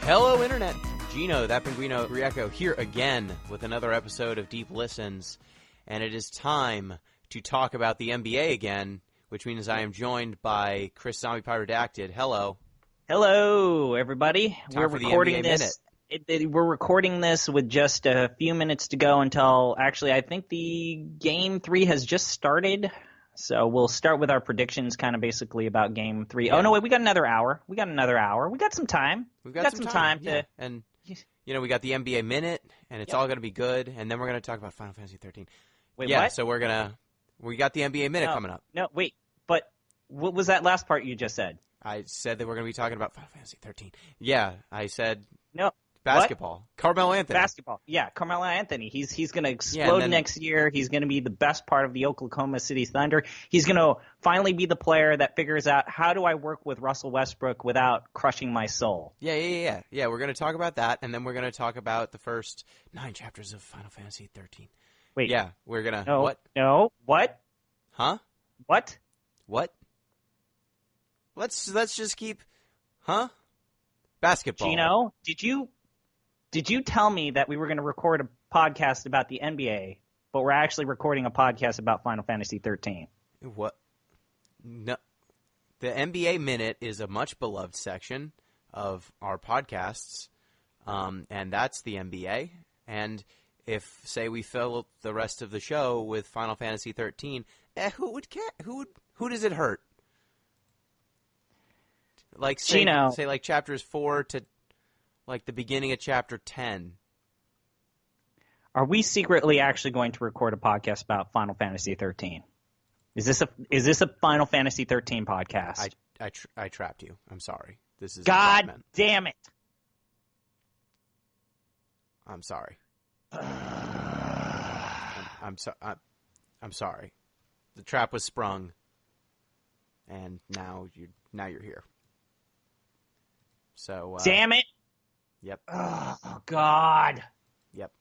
Hello, Internet. Gino, that Pinguino Rieko, here again with another episode of Deep Listens. And it is time to talk about the NBA again, which means I am joined by Chris Zombie Pie Redacted. Hello. Hello, everybody. We're recording this. We're recording this with just a few minutes to go until, actually, I think the Game 3 has just started. So we'll start with our predictions kind of basically about Game 3. Yeah. Oh, no, wait, we got another hour. We got some time. We've got some time to... Yeah. And, you know, we got the NBA Minute, and it's all going to be good. And then we're going to talk about Final Fantasy 13. Wait, yeah, what? So we got the NBA Minute coming up. No, wait, but what was that last part you just said? I said that we're going to be talking about Final Fantasy 13. Yeah, I said... No. Basketball. What? Carmelo Anthony. Basketball. Yeah, Carmelo Anthony. He's going to explode next year. He's going to be the best part of the Oklahoma City Thunder. He's going to finally be the player that figures out, how do I work with Russell Westbrook without crushing my soul? Yeah, we're going to talk about that, and then we're going to talk about the first 9 chapters of Final Fantasy 13. Wait. Yeah, we're going to... No, what? No, what? Huh? What? What? Let's just keep... Huh? Basketball. Gino, did you tell me that we were going to record a podcast about the NBA, but we're actually recording a podcast about Final Fantasy 13? What? No. The NBA Minute is a much beloved section of our podcasts, and that's the NBA. And if, say, we fill the rest of the show with Final Fantasy 13, who would care? Who does it hurt? Like, say like chapters 4 to like the beginning of chapter 10. Are we secretly actually going to record a podcast about Final Fantasy 13? Is this a Final Fantasy 13 podcast? I trapped you. I'm sorry. This is God damn it. I'm sorry. I'm sorry. The trap was sprung, and now you're here. So damn it. Yep. Oh, God. Yep.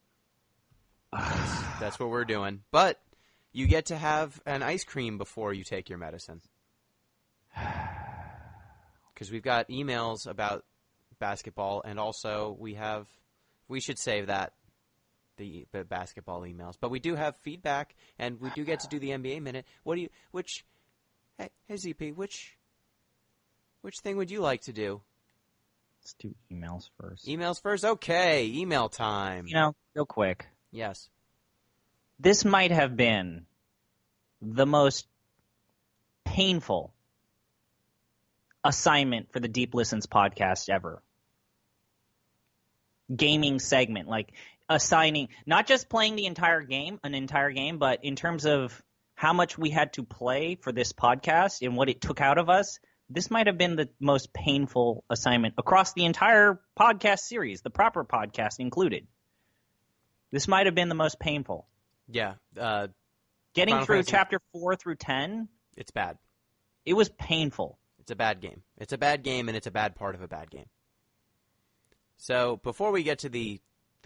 That's what we're doing. But you get to have an ice cream before you take your medicine. Because we've got emails about basketball, and also we should save that, the basketball emails. But we do have feedback, and we do get to do the NBA Minute. Hey ZP, which thing would you like to do? Let's do emails first. Emails first? Okay, email time. Real quick. Yes. This might have been the most painful assignment for the Deep Listens podcast ever. Gaming segment, like assigning, not just playing an entire game, but in terms of how much we had to play for this podcast and what it took out of us. This might have been the most painful assignment across the entire podcast series, the proper podcast included. This might have been the most painful. Yeah. Getting Final through Fantasy, chapter 4 through 10. It's bad. It was painful. It's a bad game. It's a bad game, and it's a bad part of a bad game. So before we get to the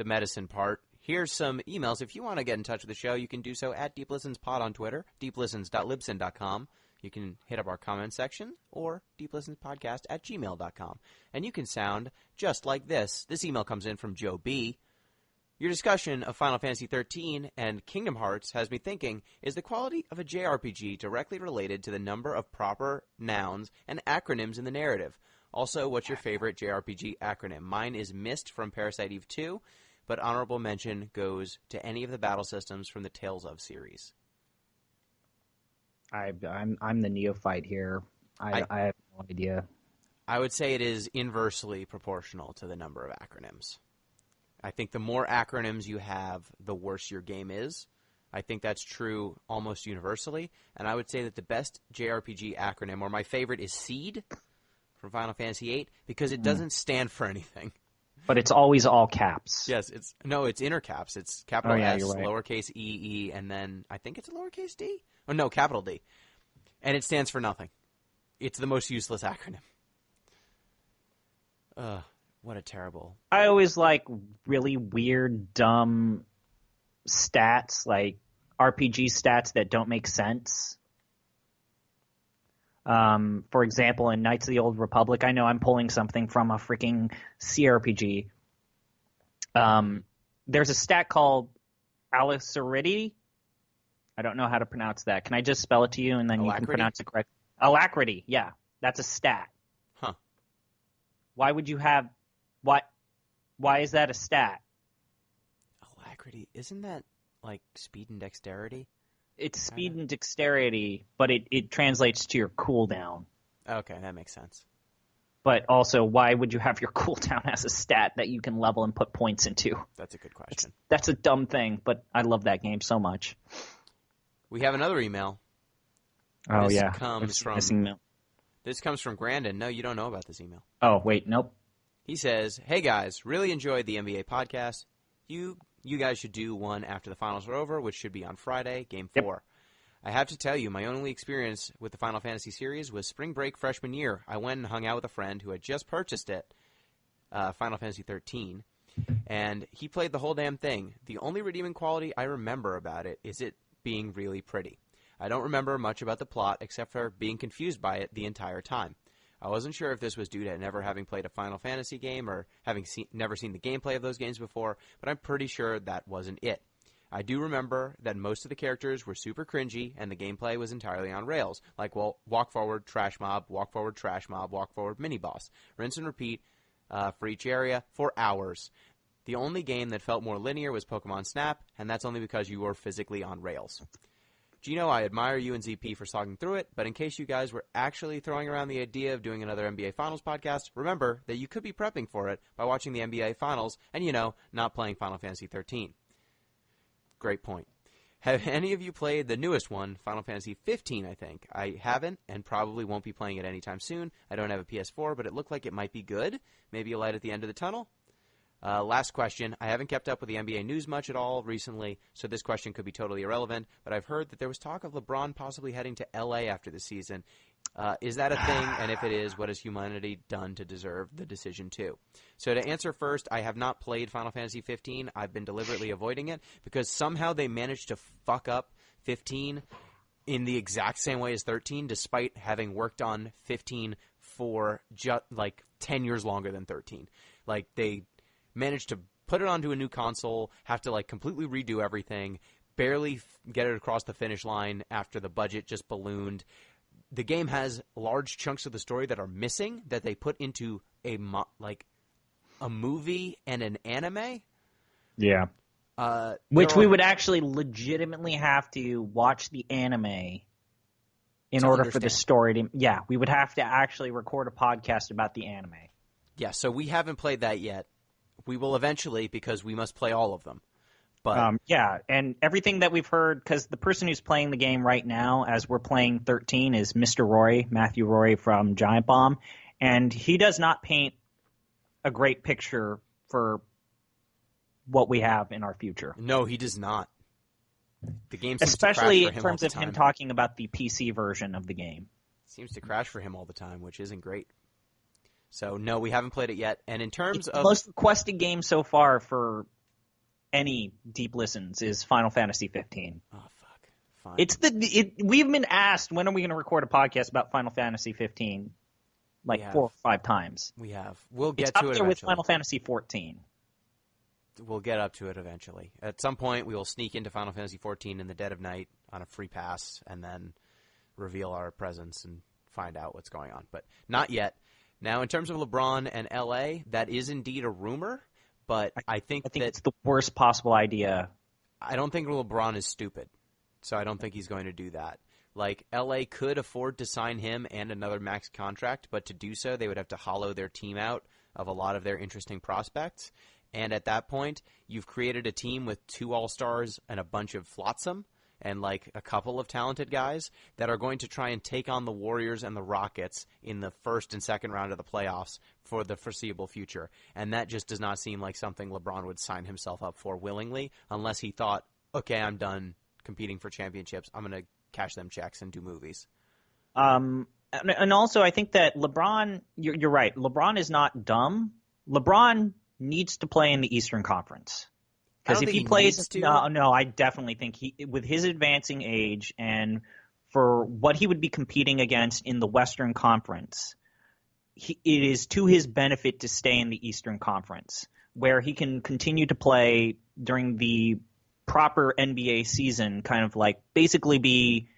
medicine part, here's some emails. If you want to get in touch with the show, you can do so at DeepListensPod on Twitter, deeplistens.libsyn.com. You can hit up our comment section or deeplistenspodcast@gmail.com. And you can sound just like this. This email comes in from Joe B. Your discussion of Final Fantasy 13 and Kingdom Hearts has me thinking, is the quality of a JRPG directly related to the number of proper nouns and acronyms in the narrative? Also, what's your favorite JRPG acronym? Mine is MIST from Parasite Eve 2, but honorable mention goes to any of the battle systems from the Tales of series. I'm the neophyte here. I have no idea. I would say it is inversely proportional to the number of acronyms. I think the more acronyms you have, the worse your game is. I think that's true almost universally. And I would say that the best JRPG acronym, or my favorite, is SEED from Final Fantasy VIII, because it doesn't stand for anything. But it's always all caps. Yes, it's inner caps. It's capital S, right. Lowercase E, and then I think it's a lowercase d? Oh, no, capital D. And it stands for nothing. It's the most useless acronym. What a terrible... I always like really weird, dumb stats, like RPG stats that don't make sense. For example, in Knights of the Old Republic, I know I'm pulling something from a freaking CRPG. There's a stat called Alacrity. I don't know how to pronounce that. Can I just spell it to you and then you can pronounce it correctly? Alacrity, yeah. That's a stat. Huh. Why would you have... Why is that a stat? Alacrity. Isn't that like speed and dexterity? It's speed and dexterity, but it translates to your cooldown. Okay, that makes sense. But also, why would you have your cooldown as a stat that you can level and put points into? That's a good question. That's a dumb thing, but I love that game so much. We have another email. Oh, this yeah. Comes this comes from Grandin. No, you don't know about this email. Oh, wait, nope. He says, "Hey guys, really enjoyed the NBA podcast. You guys should do one after the finals are over, which should be on Friday, Game 4. Yep. I have to tell you, my only experience with the Final Fantasy series was spring break freshman year. I went and hung out with a friend who had just purchased it, Final Fantasy 13, and he played the whole damn thing. The only redeeming quality I remember about it is it being really pretty. I don't remember much about the plot except for being confused by it the entire time. I wasn't sure if this was due to never having played a Final Fantasy game or having never seen the gameplay of those games before, but I'm pretty sure that wasn't it. I do remember that most of the characters were super cringy and the gameplay was entirely on rails, like, well, walk forward, trash mob, walk forward, trash mob, walk forward, mini-boss. Rinse and repeat for each area for hours. The only game that felt more linear was Pokemon Snap, and that's only because you were physically on rails. Gino, I admire you and ZP for slogging through it, but in case you guys were actually throwing around the idea of doing another NBA Finals podcast, remember that you could be prepping for it by watching the NBA Finals and, not playing Final Fantasy 13. Great point. Have any of you played the newest one, Final Fantasy 15, I think? I haven't and probably won't be playing it anytime soon. I don't have a PS4, but it looked like it might be good. Maybe a light at the end of the tunnel? Last question. I haven't kept up with the NBA news much at all recently, so this question could be totally irrelevant, but I've heard that there was talk of LeBron possibly heading to LA after the season. Is that a thing? And if it is, what has humanity done to deserve the decision too? So to answer first, I have not played Final Fantasy 15. I've been deliberately avoiding it because somehow they managed to fuck up 15 in the exact same way as 13, despite having worked on 15 for 10 years longer than 13. Like, they managed to put it onto a new console, have to completely redo everything, barely get it across the finish line after the budget just ballooned. The game has large chunks of the story that are missing that they put into a movie and an anime. Yeah. Which we would actually legitimately have to watch the anime in order for the story to... Yeah, we would have to actually record a podcast about the anime. Yeah, so we haven't played that yet. We will eventually because we must play all of them. But yeah, and everything that we've heard, because the person who's playing the game right now as we're playing 13 is Mr. Roy, Matthew Roy from Giant Bomb, and he does not paint a great picture for what we have in our future. No, he does not. The game seems especially to crash for him in terms all of the time. him talking about the PC version of the game. Seems to crash for him all the time, which isn't great. So, no, we haven't played it yet. And in terms of... the most requested game so far for any deep listens is Final Fantasy 15. Oh, fuck. Fine. We've been asked, when are we going to record a podcast about Final Fantasy 15? 4 or 5 times. We have. We'll get to it eventually. It's up there with Final Fantasy 14. We'll get up to it eventually. At some point, we will sneak into Final Fantasy 14 in the dead of night on a free pass and then reveal our presence and find out what's going on. But not yet. Now, in terms of LeBron and LA, that is indeed a rumor, but I think it's the worst possible idea. I don't think LeBron is stupid, so I don't think he's going to do that. LA could afford to sign him and another max contract, but to do so, they would have to hollow their team out of a lot of their interesting prospects. And at that point, you've created a team with 2 all-stars and a bunch of flotsam and a couple of talented guys that are going to try and take on the Warriors and the Rockets in the first and second round of the playoffs for the foreseeable future. And that just does not seem like something LeBron would sign himself up for willingly unless he thought, okay, I'm done competing for championships. I'm going to cash them checks and do movies. And also, I think that LeBron, you're right. LeBron is not dumb. LeBron needs to play in the Eastern Conference. Because if he plays, no, I definitely think with his advancing age and for what he would be competing against in the Western Conference, it is to his benefit to stay in the Eastern Conference, where he can continue to play during the proper NBA season, kind of like basically be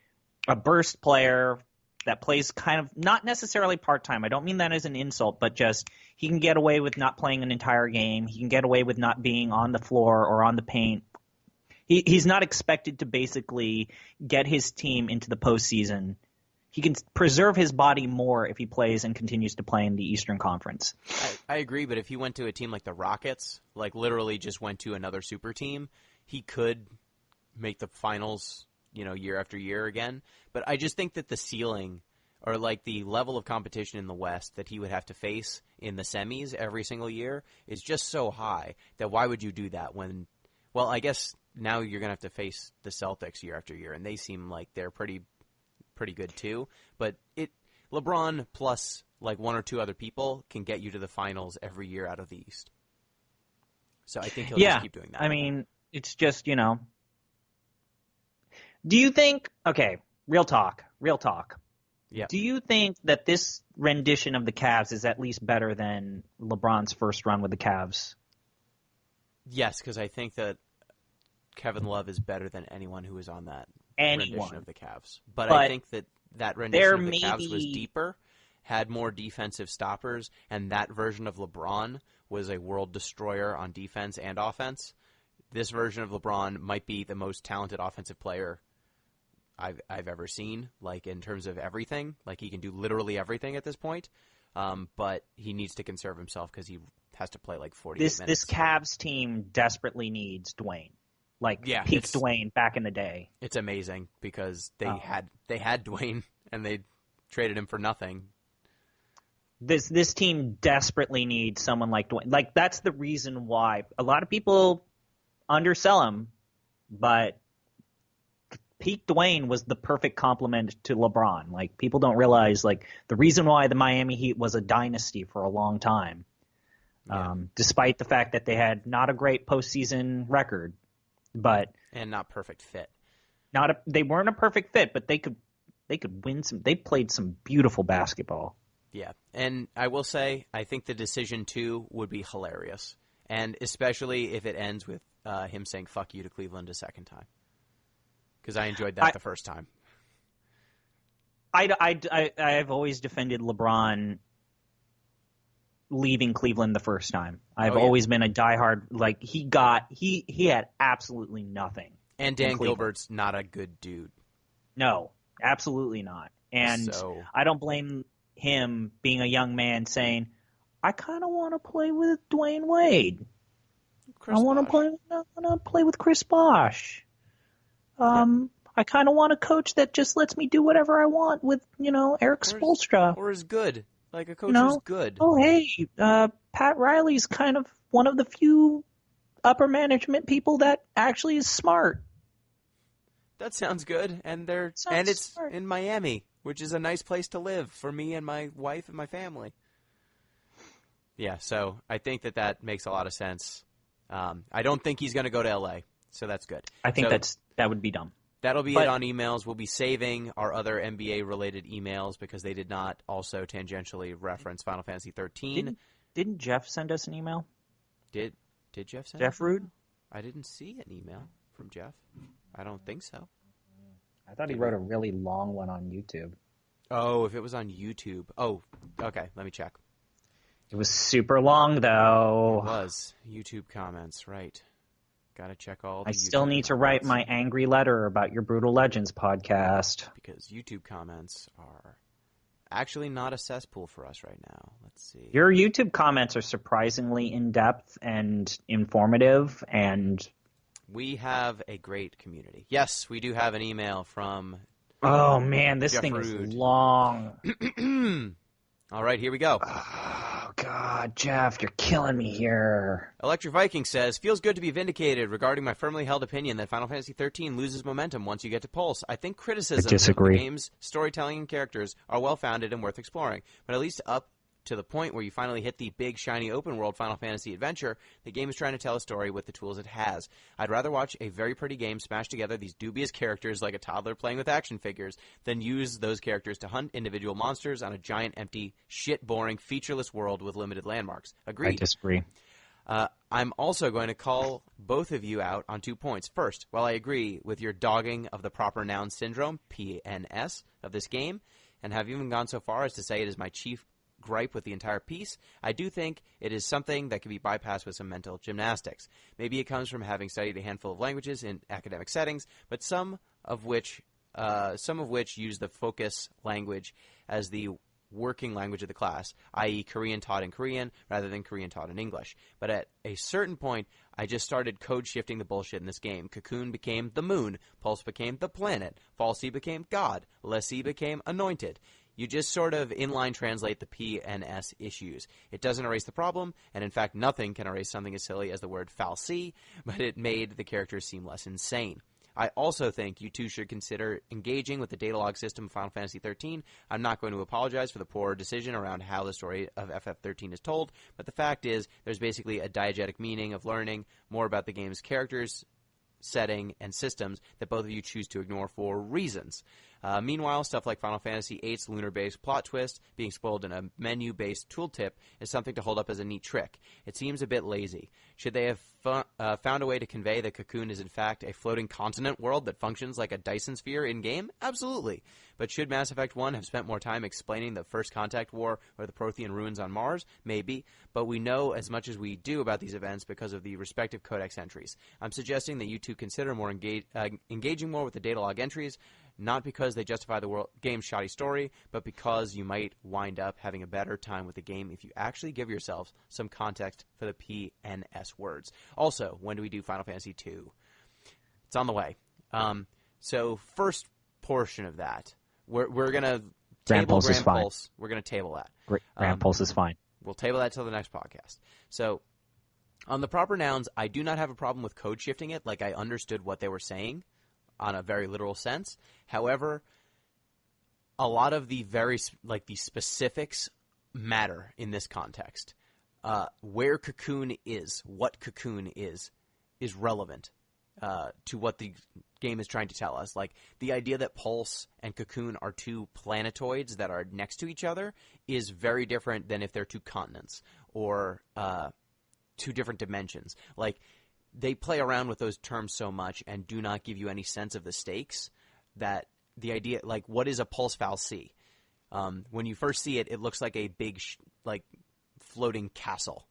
a burst player that plays kind of not necessarily part-time. I don't mean that as an insult, but just he can get away with not playing an entire game. He can get away with not being on the floor or on the paint. He's not expected to basically get his team into the postseason. He can preserve his body more if he plays and continues to play in the Eastern Conference. I agree, but if he went to a team like the Rockets, like literally just went to another super team, he could make the finals, year after year again. But I just think that the ceiling or like the level of competition in the West that he would have to face in the semis every single year is just so high that why would you do that when, well, I guess now you're going to have to face the Celtics year after year, and they seem like they're pretty good too. But LeBron plus like one or two other people can get you to the finals every year out of the East. So I think he'll just keep doing that. I mean, it's just, do you think, okay, real talk. Yeah. Do you think that this rendition of the Cavs is at least better than LeBron's first run with the Cavs? Yes, because I think that Kevin Love is better than anyone who was on that rendition of the Cavs. But I think that rendition of the Cavs was deeper, had more defensive stoppers, and that version of LeBron was a world destroyer on defense and offense. This version of LeBron might be the most talented offensive player I've ever seen, like in terms of everything. Like he can do literally everything at this point, but he needs to conserve himself because he has to play like 48 minutes. This Cavs team desperately needs Dwayne. Peak Dwayne back in the day. It's amazing because they had Dwayne and they traded him for nothing. This team desperately needs someone like Dwayne. Like that's the reason why a lot of people undersell him, but peak Dwayne was the perfect complement to LeBron. Like people don't realize like the reason why the Miami Heat was a dynasty for a long time, despite the fact that they had not a great postseason record. And not perfect fit. They weren't a perfect fit, but they could win some. They played some beautiful basketball. Yeah, and I will say I think the decision too would be hilarious, and especially if it ends with him saying "fuck you" to Cleveland a second time, because I enjoyed that the first time. I've always defended LeBron leaving Cleveland the first time. I've always been a diehard. Like he had absolutely nothing. And Dan Gilbert's not a good dude. No, absolutely not. And I don't blame him being a young man saying, "I kind of want to play with Dwayne Wade. I want to play with Chris Bosh. I kind of want a coach that just lets me do whatever I want with Eric Spoelstra or is good." Like a coach who's good. Oh, hey, Pat Riley's kind of one of the few upper management people that actually is smart. That sounds good, and it's smart. In Miami, which is a nice place to live for me and my wife and my family. Yeah, so I think that makes a lot of sense. I don't think he's going to go to LA, so that's good. I think that would be dumb. That'll be it on emails. We'll be saving our other NBA-related emails because they did not also tangentially reference Final Fantasy 13. Didn't Jeff send us an email? Did Jeff send Jeff Rude? I didn't see an email from Jeff. I don't think so. I thought he wrote a really long one on YouTube. Oh, if it was on YouTube. Oh, okay. Let me check. It was super long, though. It was. YouTube comments, right. Got to check all the I still need to write my angry letter about your Brutal Legends podcast. Because YouTube comments are actually not a cesspool for us right now. Let's see. Your YouTube comments are surprisingly in-depth and informative, and we have a great community. Yes, we do have an email from oh, man, this Jeff thing Rude. is long. All right, here we go. Oh, God, Jeff, you're killing me here. Electric Viking says, feels good to be vindicated regarding my firmly held opinion that Final Fantasy XIII loses momentum once you get to Pulse. I think criticisms of the game's storytelling and characters are well-founded and worth exploring, but at least up to the point where you finally hit the big, shiny, open-world Final Fantasy adventure, the game is trying to tell a story with the tools it has. I'd rather watch a very pretty game smash together these dubious characters like a toddler playing with action figures than use those characters to hunt individual monsters on a giant, empty, shit-boring, featureless world with limited landmarks. Agreed. I disagree. I'm also going to call both of you out on 2 points. First, while I agree with your dogging of the proper noun syndrome, PNS, of this game, and have even gone so far as to say it is my chief gripe with the entire piece, I do think it is something that can be bypassed with some mental gymnastics. Maybe it comes from having studied a handful of languages in academic settings, but some of which use the focus language as the working language of the class, i.e. Korean taught in Korean rather than Korean taught in English. But at a certain point, I just started code shifting the bullshit in this game. Cocoon became the moon, Pulse became the planet, Falsey became God, Lessee became anointed. You just sort of inline translate the P and S issues. It doesn't erase the problem, and in fact nothing can erase something as silly as the word falsee, but it made the characters seem less insane. I also think you two should consider engaging with the data log system of Final Fantasy XIII. I'm not going to apologize for the poor decision around how the story of FF13 is told, but the fact is there's basically a diegetic meaning of learning more about the game's characters, setting, and systems that both of you choose to ignore for reasons. Meanwhile, stuff like Final Fantasy VIII's lunar-based plot twist being spoiled in a menu-based tooltip is something to hold up as a neat trick. It seems a bit lazy. Should they have found a way to convey that Cocoon is in fact a floating continent world that functions like a Dyson sphere in-game? Absolutely. But should Mass Effect 1 have spent more time explaining the First Contact War or the Prothean ruins on Mars? Maybe. But we know as much as we do about these events because of the respective codex entries. I'm suggesting that you two consider more engaging more with the data log entries, not because they justify the game's shoddy story, but because you might wind up having a better time with the game if you actually give yourselves some context for the P and S words. Also, when do we do Final Fantasy II? It's on the way. So first portion of that, we're going to table Grand Pulse. We're going to table that. Grand Pulse is fine. We'll table that till the next podcast. So on the proper nouns, I do not have a problem with code shifting it. Like I understood what they were saying on a very literal sense. However, a lot of the the specifics matter in this context. Where Cocoon is, what Cocoon is relevant to what the game is trying to tell us. Like, the idea that Pulse and Cocoon are two planetoids that are next to each other is very different than if they're two continents or two different dimensions. Like, they play around with those terms so much and do not give you any sense of the stakes that the idea, like, what is a pulse fal'C? When you first see it, it looks like a big, floating castle.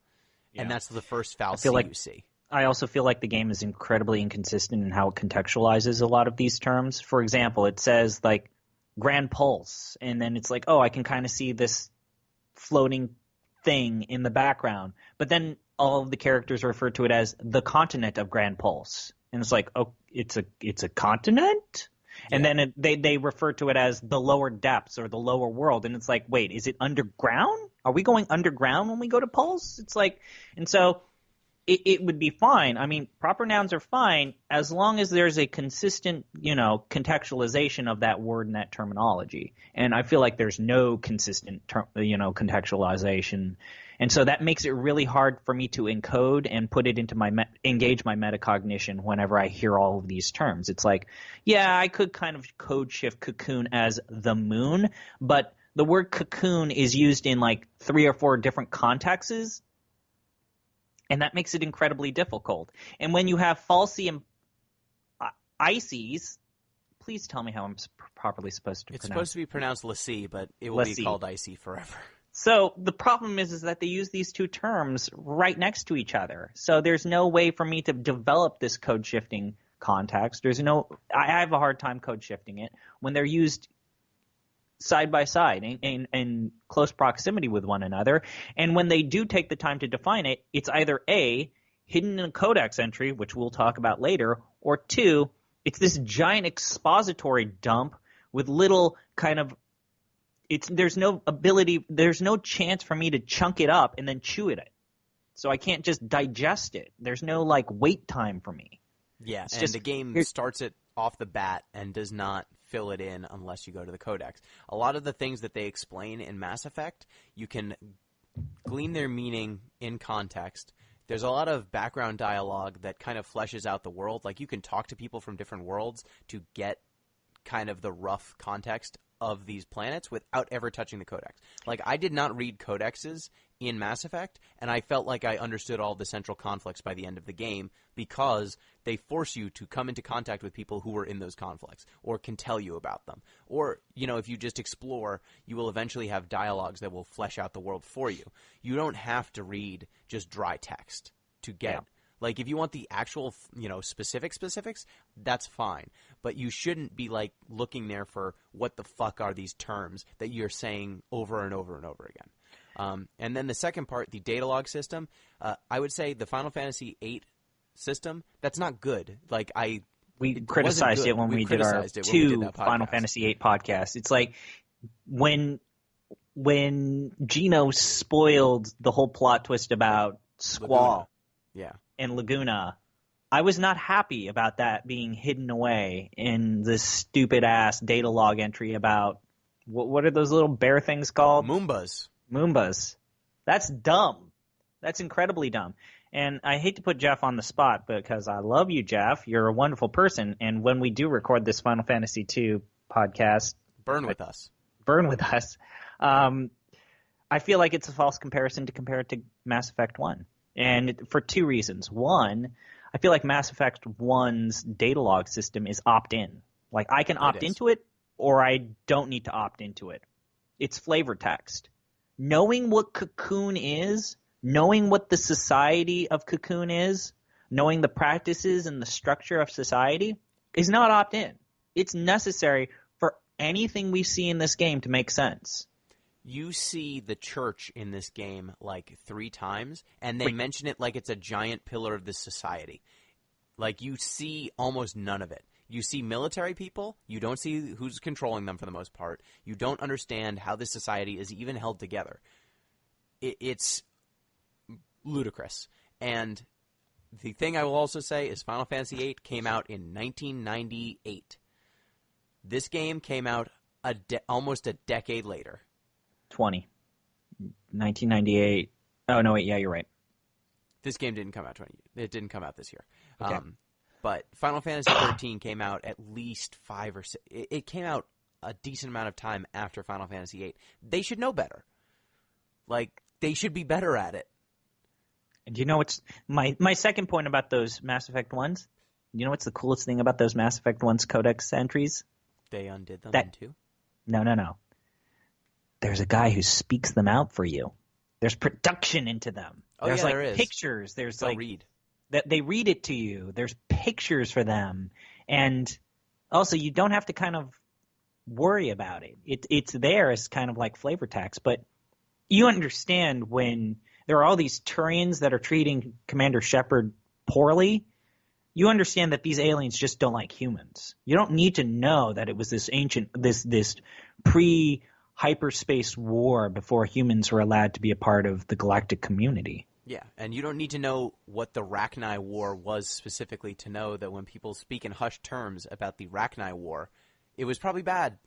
Yeah. And that's the first fal'C you see. I also feel like the game is incredibly inconsistent in how it contextualizes a lot of these terms. For example, it says, Grand Pulse, and then it's like, oh, I can kind of see this floating thing in the background. But then all of the characters refer to it as the continent of Grand Pulse. And it's like, oh, it's a continent? Yeah. And then they refer to it as the lower depths or the lower world. And it's like, wait, is it underground? Are we going underground when we go to Pulse? It's like, and so it would be fine. I mean, proper nouns are fine as long as there's a consistent, contextualization of that word and that terminology. And I feel like there's no consistent, contextualization. And so that makes it really hard for me to encode and put it into engage my metacognition whenever I hear all of these terms. It's like, yeah, I could kind of code shift Cocoon as the moon, but the word cocoon is used in 3 or 4 different contexts, and that makes it incredibly difficult. And when you have fal'C and Ices, please tell me how I'm properly supposed to pronounce it. It's supposed to be pronounced Lessee, but it will be called Icy forever. So the problem is that they use these two terms right next to each other. So there's no way for me to develop this code shifting context. I have a hard time code shifting it when they're used side by side in close proximity with one another. And when they do take the time to define it, it's either A, hidden in a codex entry, which we'll talk about later, or 2, it's this giant expository dump with little kind of there's no chance for me to chunk it up and then chew it. So I can't just digest it. There's no wait time for me. Yeah, and the game starts it off the bat and does not fill it in unless you go to the codex. A lot of the things that they explain in Mass Effect, you can glean their meaning in context. There's a lot of background dialogue that kind of fleshes out the world. Like, you can talk to people from different worlds to get kind of the rough context of these planets without ever touching the codex. Like, I did not read codexes in Mass Effect, and I felt like I understood all the central conflicts by the end of the game because they force you to come into contact with people who were in those conflicts or can tell you about them. Or, if you just explore, you will eventually have dialogues that will flesh out the world for you. You don't have to read just dry text to get... Yeah. Like, if you want the actual, specifics, that's fine. But you shouldn't be, looking there for what the fuck are these terms that you're saying over and over and over again. And then the second part, the data log system, I would say the Final Fantasy VIII system, that's not good. We criticized it when we did our two Final Fantasy VIII podcasts. It's like when Gino spoiled the whole plot twist about Squall. Yeah. And Laguna, I was not happy about that being hidden away in this stupid-ass data log entry about, what are those little bear things called? Moombas. That's dumb. That's incredibly dumb. And I hate to put Jeff on the spot because I love you, Jeff. You're a wonderful person. And when we do record this Final Fantasy II podcast... Burn with us. I feel like it's a false comparison to compare it to Mass Effect 1. And for two reasons. One, I feel like Mass Effect 1's data log system is opt-in. Like, I can opt into it, or I don't need to opt into it. It's flavor text. Knowing what Cocoon is, knowing what the society of Cocoon is, knowing the practices and the structure of society is not opt-in. It's necessary for anything we see in this game to make sense. You see the church in this game 3 times, and they mention it like it's a giant pillar of this society. Like, you see almost none of it. You see military people. You don't see who's controlling them for the most part. You don't understand how this society is even held together. It's ludicrous. And the thing I will also say is Final Fantasy VIII came out in 1998. This game came out almost a decade later. 1998. Oh, no, wait, yeah, you're right. This game didn't come out it didn't come out this year. Okay. But Final Fantasy XIII came out at least 5 or 6. It came out a decent amount of time after Final Fantasy VIII. They should know better. They should be better at it. And you know what's my second point about those Mass Effect 1s? You know what's the coolest thing about those Mass Effect 1's codex entries? They undid them in 2? No. There's a guy who speaks them out for you. There's production into them. There's there is. Pictures. There's read. That they read it to you. There's pictures for them. And also you don't have to kind of worry about it. It's there as kind of like flavor text, but you understand when there are all these Turians that are treating Commander Shepard poorly, you understand that these aliens just don't like humans. You don't need to know that it was this ancient this hyperspace war before humans were allowed to be a part of the galactic community. Yeah, and you don't need to know what the Rachni War was specifically to know that when people speak in hushed terms about the Rachni War, it was probably bad.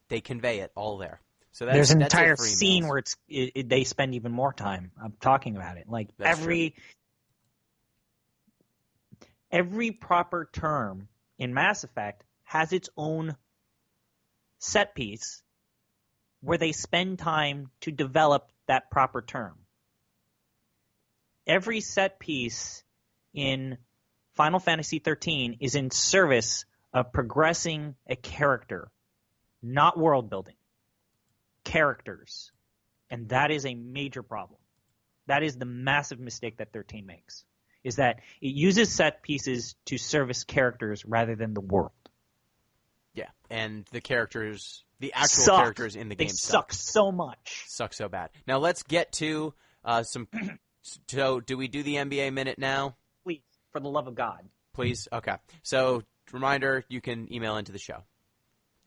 They convey it all there. So there's an entire scene where they spend even more time talking about it. Like every proper term in Mass Effect has its own set piece where they spend time to develop that proper term. Every set piece in Final Fantasy XIII is in service of progressing a character, not world building. Characters. And that is a major problem. That is the massive mistake that 13 makes, is that it uses set pieces to service characters rather than the world. Yeah, and the characters, the actual characters in the game suck so much. Suck so bad. Now let's get to some... So do we do the NBA Minute now? Please, for the love of God. Please? Okay. So, reminder, you can email into the show.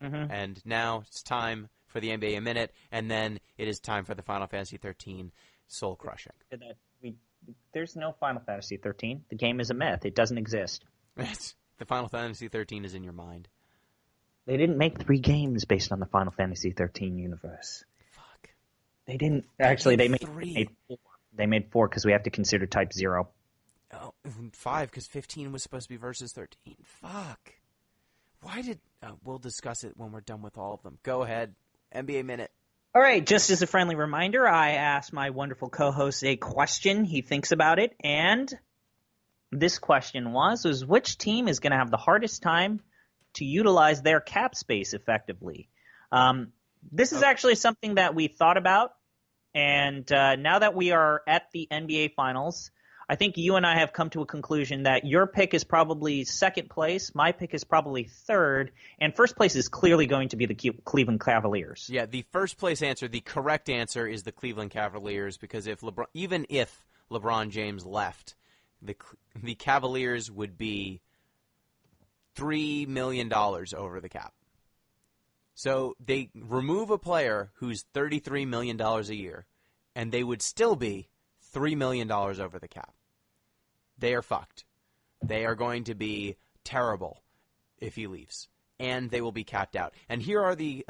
Mm-hmm. And now it's time for the NBA Minute, and then it is time for the Final Fantasy XIII Soul Crushing. There's no Final Fantasy XIII. The game is a myth. It doesn't exist. The Final Fantasy XIII is in your mind. They didn't make 3 games based on the Final Fantasy XIII universe. Fuck. They didn't. Actually, they made 3. four. They made 4 because we have to consider Type 0. Oh, 5 because 15 was supposed to be versus 13. Fuck. Why did... we'll discuss it when we're done with all of them. Go ahead. NBA Minute. All right, just as a friendly reminder, I asked my wonderful co-host a question. He thinks about it, and this question was which team is going to have the hardest time to utilize their cap space effectively? This is actually something that we thought about, and now that we are at the NBA Finals, I think you and I have come to a conclusion that your pick is probably second place, my pick is probably third, and first place is clearly going to be the Cleveland Cavaliers. Yeah, the first place answer, the correct answer is the Cleveland Cavaliers, because even if LeBron James left, the Cavaliers would be $3 million over the cap. So they remove a player who's $33 million a year, and they would still be $3 million over the cap. They are fucked. They are going to be terrible if he leaves, and they will be capped out. And here are the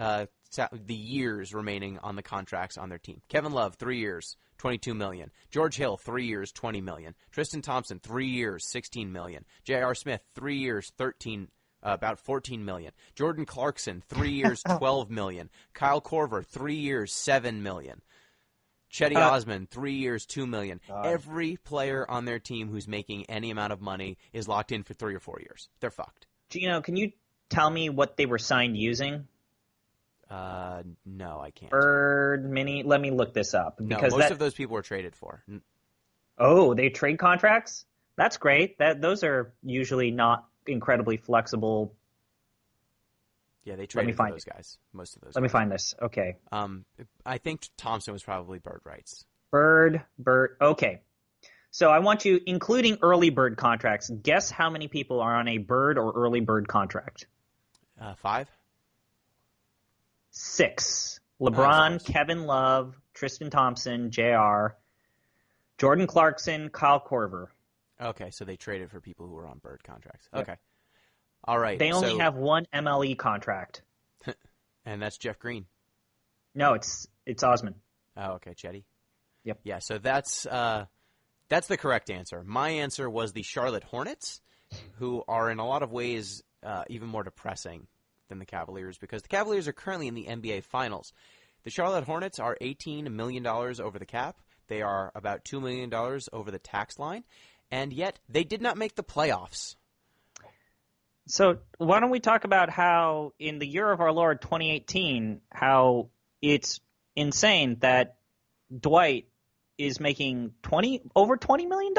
years remaining on the contracts on their team. Kevin Love, 3 years, $22 million. George Hill, 3 years, $20 million. Tristan Thompson, 3 years, $16 million. J.R. Smith, 3 years, about $14 million. Jordan Clarkson, 3 years, $12 million. Kyle Korver, 3 years, $7 million. Chetty Osman, 3 years, $2 million. Every player on their team who's making any amount of money is locked in for 3 or 4 years. They're fucked. Gino, can you tell me what they were signed using? No, I can't. Bird, Mini. Let me look this up. Because most of those people were traded for. Oh, they trade contracts? That's great. Those are usually not incredibly flexible. Yeah, they traded for those guys. Most of those. Let me find this. Okay. I think Thompson was probably bird rights. Bird. Okay. So I want you, including early bird contracts, guess how many people are on a bird or early bird contract? 5? 6. LeBron, Kevin Love, Tristan Thompson, JR, Jordan Clarkson, Kyle Korver. Okay, so they traded for people who were on bird contracts. Okay. Yep. All right. They only have one MLE contract. And that's Jeff Green. No, it's Osman. Oh, okay, Chetty. Yep. Yeah, so that's the correct answer. My answer was the Charlotte Hornets, who are in a lot of ways even more depressing than the Cavaliers, because the Cavaliers are currently in the NBA Finals. The Charlotte Hornets are $18 million over the cap. They are about $2 million over the tax line, and yet they did not make the playoffs. So why don't we talk about how in the year of our Lord 2018, how it's insane that Dwight is making over $20 million?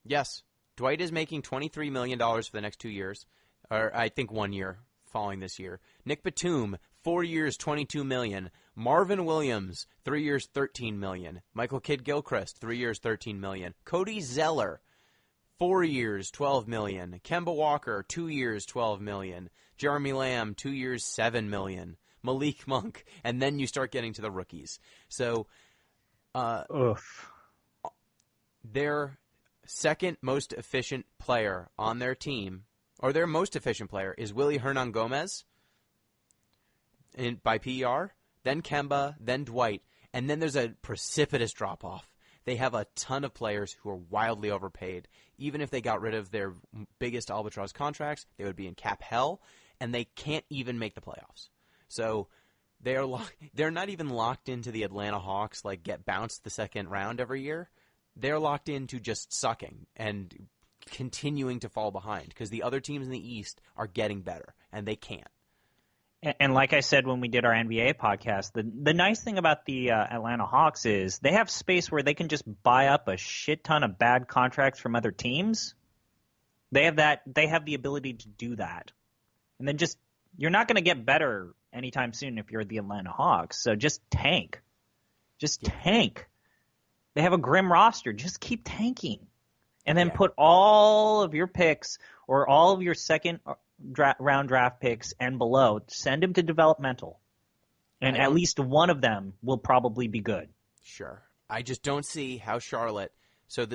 Yes. Dwight is making $23 million for the next 2 years, or I think 1 year following this year. Nick Batum, 4 years, $22 million. Marvin Williams, 3 years, $13 million. Michael Kidd-Gilchrist, 3 years, $13 million. Cody Zeller, 4 years, $12 million. Kemba Walker, 2 years, $12 million. Jeremy Lamb, 2 years, $7 million. Malik Monk, and then you start getting to the rookies. So, their second most efficient player on their team, or their most efficient player, is Willie Hernangomez by PER, then Kemba, then Dwight, and then there's a precipitous drop-off. They have a ton of players who are wildly overpaid. Even if they got rid of their biggest albatross contracts, they would be in cap hell, and they can't even make the playoffs. So they're not even locked into the Atlanta Hawks, like get bounced the second round every year. They're locked into just sucking and continuing to fall behind because the other teams in the East are getting better, and they can't. And like I said when we did our NBA podcast, the nice thing about the Atlanta Hawks is they have space where they can just buy up a shit ton of bad contracts from other teams. They have the ability to do that. And then you're not going to get better anytime soon if you're the Atlanta Hawks. So just tank. Tank. They have a grim roster. Just keep tanking. And then put all of your picks or all of your second round draft picks and below, send them to developmental. And at least one of them will probably be good. Sure. I just don't see how Charlotte – so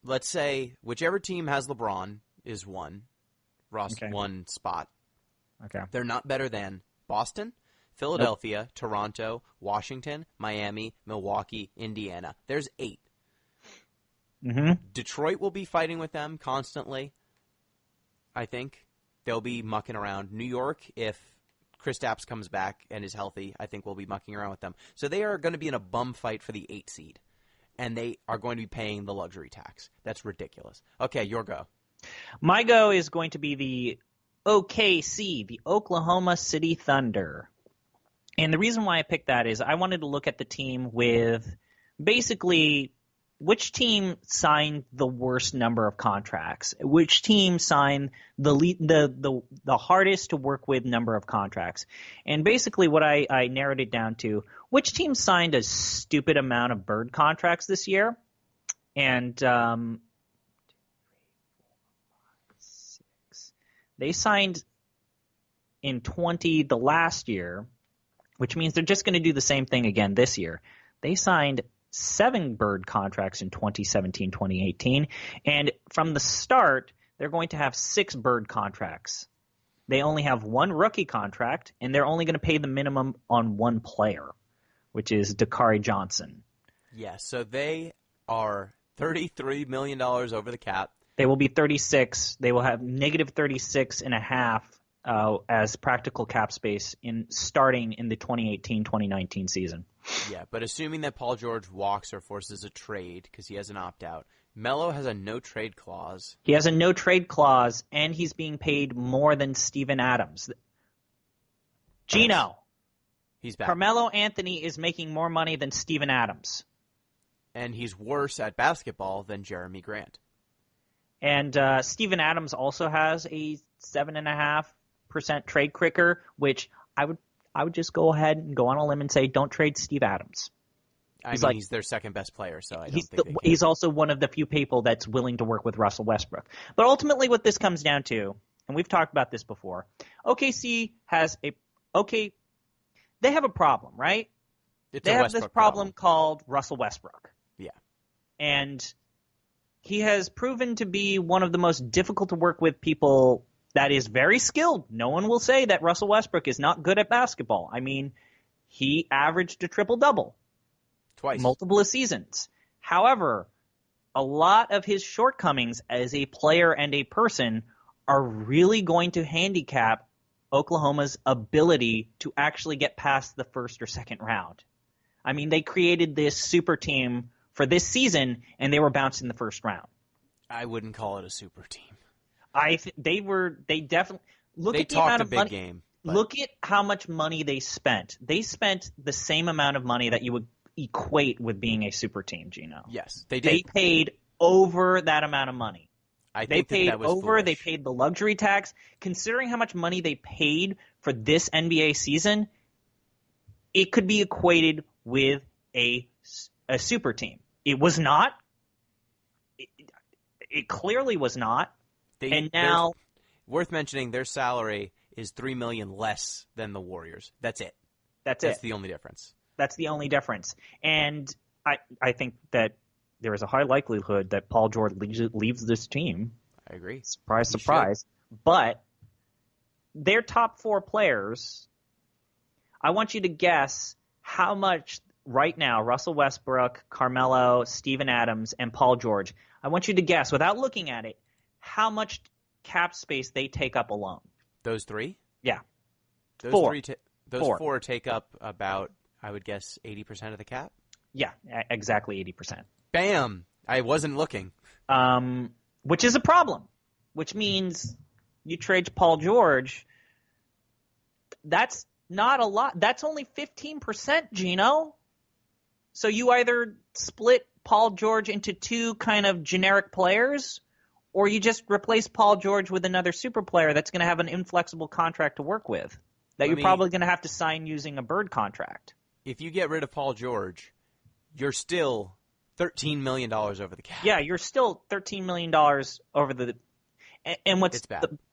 let's say whichever team has LeBron is one spot. Okay. They're not better than Boston, Philadelphia, Toronto, Washington, Miami, Milwaukee, Indiana. There's 8. Mm-hmm. Detroit will be fighting with them constantly, I think. They'll be mucking around. New York, if Kristaps comes back and is healthy, I think we'll be mucking around with them. So they are going to be in a bum fight for the 8 seed, and they are going to be paying the luxury tax. That's ridiculous. Okay, your go. My go is going to be the OKC, the Oklahoma City Thunder. And the reason why I picked that is I wanted to look at the team with basically which team signed the worst number of contracts, which team signed the hardest to work with number of contracts. And basically what I narrowed it down to, which team signed a stupid amount of bird contracts this year? And they signed in the last year, which means they're just going to do the same thing again this year. They signed 7 bird contracts in 2017, 2018, and from the start, they're going to have 6 bird contracts. They only have 1 rookie contract, and they're only going to pay the minimum on 1 player, which is Dakari Johnson. Yeah, so they are $33 million over the cap. They will be 36. They will have negative 36 and a half as practical cap space starting in the 2018-2019 season. Yeah, but assuming that Paul George walks or forces a trade because he has an opt-out, Melo has a no-trade clause. He has a no-trade clause, and he's being paid more than Steven Adams. Gino. He's back. Carmelo Anthony is making more money than Steven Adams. And he's worse at basketball than Jeremy Grant. And Steven Adams also has a 7.5% trade kicker, which I would just go ahead and go on a limb and say don't trade Steve Adams. He's their second best player, so I don't think he's also one of the few people that's willing to work with Russell Westbrook. But ultimately what this comes down to, and we've talked about this before, OKC has they have a problem, right? They have this problem called Russell Westbrook. Yeah. And he has proven to be one of the most difficult to work with people that is very skilled. No one will say that Russell Westbrook is not good at basketball. I mean, he averaged a triple-double. Twice. Multiple seasons. However, a lot of his shortcomings as a player and a person are really going to handicap Oklahoma's ability to actually get past the first or second round. I mean, they created this super team for this season, and they were bounced in the first round. I wouldn't call it a super team. They definitely look they at the amount of big money. Game, but... Look at how much money they spent. They spent the same amount of money that you would equate with being a super team, Gino. Yes, they did. They paid over that amount of money. They paid that was over. Foolish. They paid the luxury tax. Considering how much money they paid for this NBA season, it could be equated with a super team. It was not. It clearly was not. And now, worth mentioning, their salary is $3 million less than the Warriors. That's it. That's the only difference. That's the only difference. And I think that there is a high likelihood that Paul George leaves this team. I agree. Surprise, surprise. But their top 4 players, I want you to guess how much right now Russell Westbrook, Carmelo, Steven Adams, and Paul George, I want you to guess, without looking at it, how much cap space they take up alone. Those 3? Yeah. Those 4. Those 4 take up about, I would guess, 80% of the cap? Yeah, exactly 80%. Bam! I wasn't looking. Which is a problem. Which means you trade Paul George. That's not a lot. That's only 15%, Gino. So you either split Paul George into 2 kind of generic players, or you just replace Paul George with another super player that's going to have an inflexible contract to work with that you're probably going to have to sign using a bird contract. If you get rid of Paul George, you're still $13 million over the cap. Yeah, you're still $13 million over the – and what's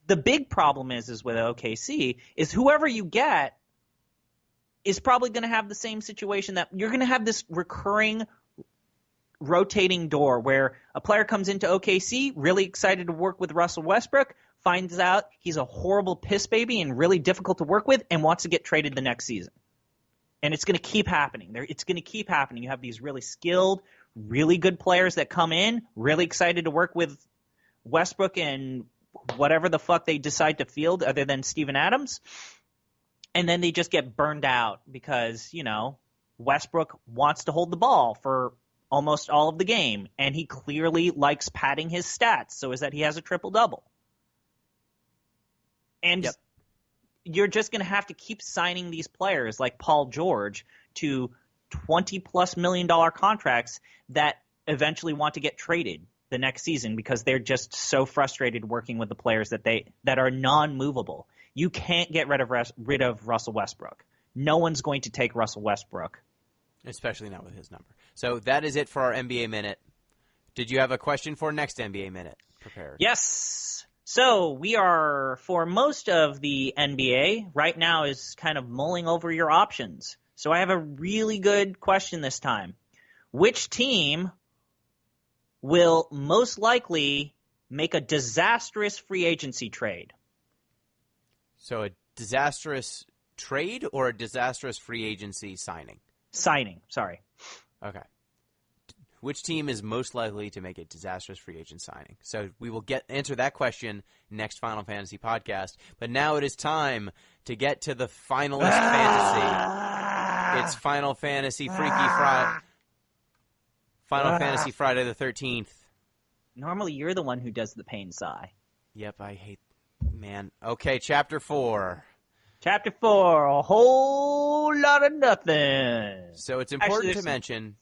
the big problem is with OKC is whoever you get is probably going to have the same situation that you're going to have this recurring rotating door where a player comes into OKC, really excited to work with Russell Westbrook, finds out he's a horrible piss baby and really difficult to work with, and wants to get traded the next season. And it's going to keep happening. It's going to keep happening. You have these really skilled, really good players that come in, really excited to work with Westbrook and whatever the fuck they decide to field other than Steven Adams. And then they just get burned out because, Westbrook wants to hold the ball for almost all of the game. And he clearly likes padding his stats so is that he has a triple-double. And yep. You're just going to have to keep signing these players like Paul George to $20+ million contracts that eventually want to get traded the next season because they're just so frustrated working with the players that are non-movable. You can't get rid of Russell Westbrook. No one's going to take Russell Westbrook. Especially not with his number. So that is it for our NBA Minute. Did you have a question for next NBA Minute prepared? Yes. So we are, for most of the NBA, right now is kind of mulling over your options. So I have a really good question this time. Which team will most likely make a disastrous free agency trade? So a disastrous trade or a disastrous free agency signing? Signing, sorry. Okay. Which team is most likely to make a disastrous free agent signing? So we will answer that question next Final Fantasy podcast. But now it is time to get to the finalist fantasy. It's Final Fantasy Friday the 13th. Normally you're the one who does the pain sigh. Yep, I hate... Man. Okay, Chapter 4. Chapter 4, a whole lot of nothing. So it's important to mention...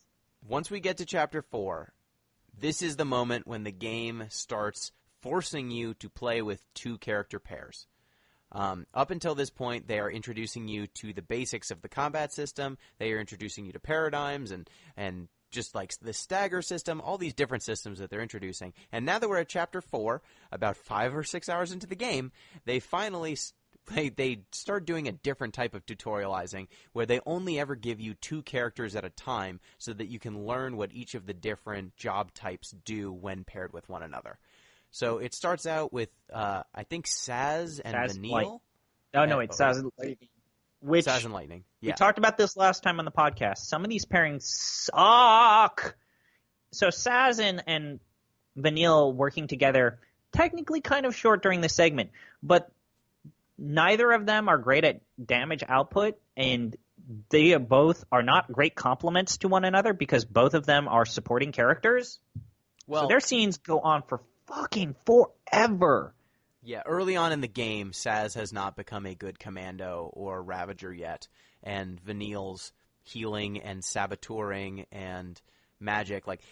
Once we get to Chapter 4, this is the moment when the game starts forcing you to play with two character pairs. Up until this point, they are introducing you to the basics of the combat system. They are introducing you to paradigms and just like the stagger system, all these different systems that they're introducing. And now that we're at Chapter 4, about 5 or 6 hours into the game, they finally... They start doing a different type of tutorializing where they only ever give you two characters at a time so that you can learn what each of the different job types do when paired with one another. So it starts out with, I think, Saz and Vanille. It's Saz and Lightning. Saz and Lightning. Yeah. We talked about this last time on the podcast. Some of these pairings suck. So Saz and Vanille working together, technically kind of short during the segment, but neither of them are great at damage output, and they both are not great complements to one another because both of them are supporting characters. Well, so their scenes go on for fucking forever. Yeah, early on in the game, Saz has not become a good commando or Ravager yet, and Vanille's healing and saboteuring and magic. Like,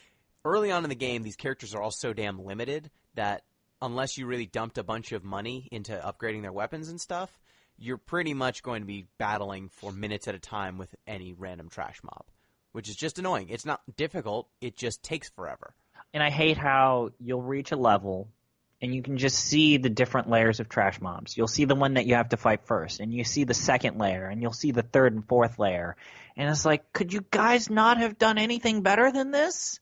early on in the game, these characters are all so damn limited that unless you really dumped a bunch of money into upgrading their weapons and stuff, you're pretty much going to be battling for minutes at a time with any random trash mob, which is just annoying. It's not difficult. It just takes forever. And I hate how you'll reach a level and you can just see the different layers of trash mobs. You'll see the one that you have to fight first, and you see the second layer, and you'll see the third and fourth layer. And it's like, could you guys not have done anything better than this?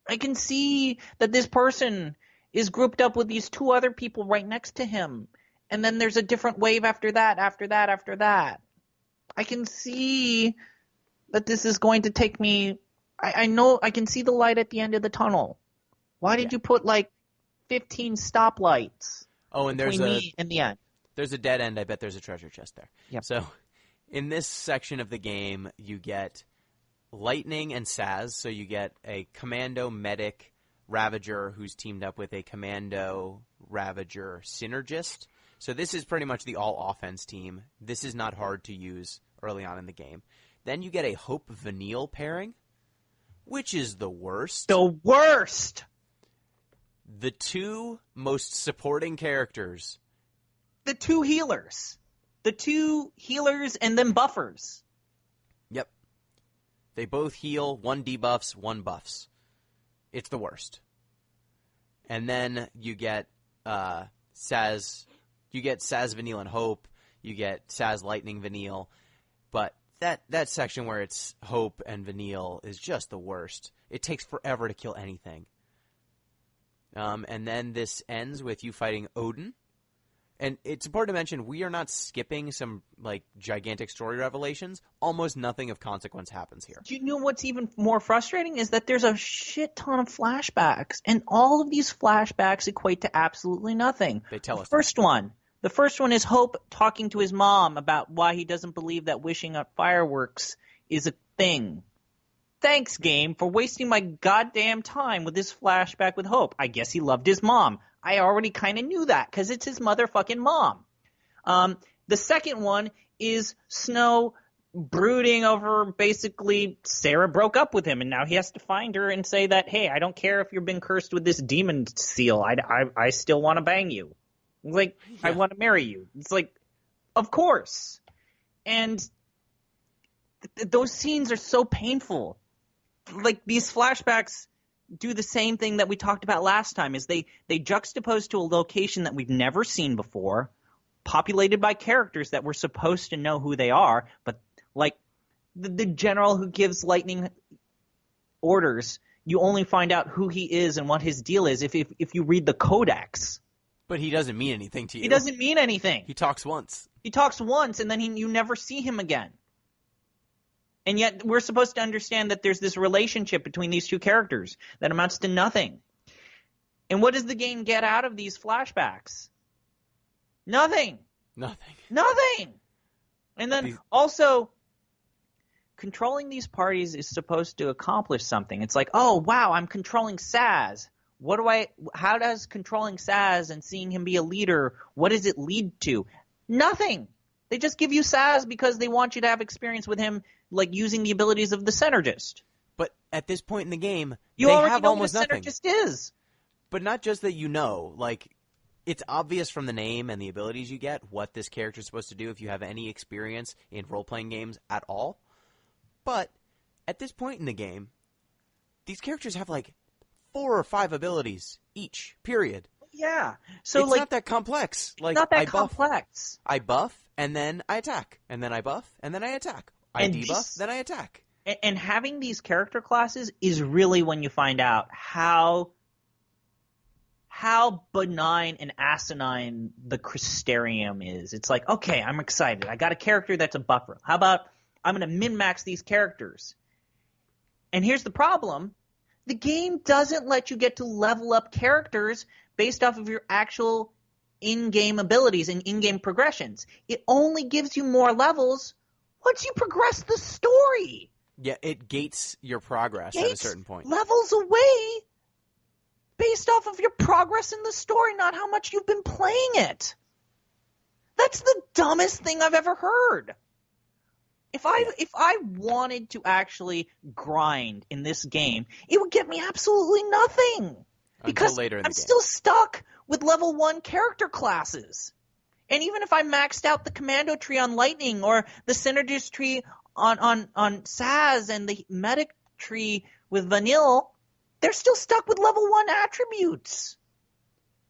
I can see that this person is grouped up with these two other people right next to him. And then there's a different wave after that, after that, after that. I can see that this is going to take me... I know I can see the light at the end of the tunnel. Why did you put, 15 stoplights between me and the end? There's a dead end. I bet there's a treasure chest there. Yep. So in this section of the game, you get Lightning and Saz. So you get a commando medic Ravager who's teamed up with a commando Ravager synergist. So this is pretty much the all-offense team. This is not hard to use early on in the game. Then you get a Hope Vanille pairing, which is the worst. The worst! The two most supporting characters. The two healers. The two healers and then buffers. Yep. They both heal, one debuffs, one buffs. It's the worst. And then you get Saz, Vanille, and Hope. You get Saz, Lightning, Vanille. But that section where it's Hope and Vanille is just the worst. It takes forever to kill anything. And then this ends with you fighting Odin. And it's important to mention we are not skipping some like gigantic story revelations. Almost nothing of consequence happens here. Do you know what's even more frustrating is that there's a shit ton of flashbacks, and all of these flashbacks equate to absolutely nothing. They tell us. The first one is Hope talking to his mom about why he doesn't believe that wishing up fireworks is a thing. Thanks, game, for wasting my goddamn time with this flashback with Hope. I guess he loved his mom. I already kind of knew that because it's his motherfucking mom. The second one is Snow brooding over basically Sarah broke up with him and now he has to find her and say that, hey, I don't care if you've been cursed with this demon seal. I still want to bang you. Like, yeah. I want to marry you. It's like, of course. And those scenes are so painful. Like, these flashbacks do the same thing that we talked about last time, is they juxtapose to a location that we've never seen before, populated by characters that we're supposed to know who they are, but like the general who gives Lightning orders, you only find out who he is and what his deal is if you read the codex. But he doesn't mean anything to you. He doesn't mean anything. He talks once. And then you never see him again. And yet we're supposed to understand that there's this relationship between these two characters that amounts to nothing. And what does the game get out of these flashbacks? Nothing. And then also, controlling these parties is supposed to accomplish something. It's like, oh, wow, I'm controlling Saz. How does controlling Saz and seeing him be a leader, what does it lead to? Nothing. They just give you Saz because they want you to have experience with him, like using the abilities of the Synergist. But at this point in the game, you they already have know almost what a nothing. Synergist is. But not just that, like, it's obvious from the name and the abilities you get what this character is supposed to do if you have any experience in role-playing games at all. But at this point in the game, these characters have like 4 or 5 abilities each, period. Yeah. So it's not that complex. Like, not that complex. I buff, and then I attack. And then I buff, and then I attack. I debuff, then I attack. And having these character classes is really when you find out how benign and asinine the Crystarium is. It's like, okay, I'm excited. I got a character that's a buffer. How about I'm going to min-max these characters? And here's the problem. The game doesn't let you get to level up characters based off of your actual in-game abilities and in-game progressions. It only gives you more levels once you progress the story. Yeah, it gates your progress at a certain point. Levels away based off of your progress in the story, not how much you've been playing it. That's the dumbest thing I've ever heard. If I wanted to actually grind in this game, it would get me absolutely nothing. Because I'm still stuck with level 1 character classes. And even if I maxed out the commando tree on Lightning or the Synergist tree on Saz and the medic tree with Vanille, they're still stuck with level 1 attributes.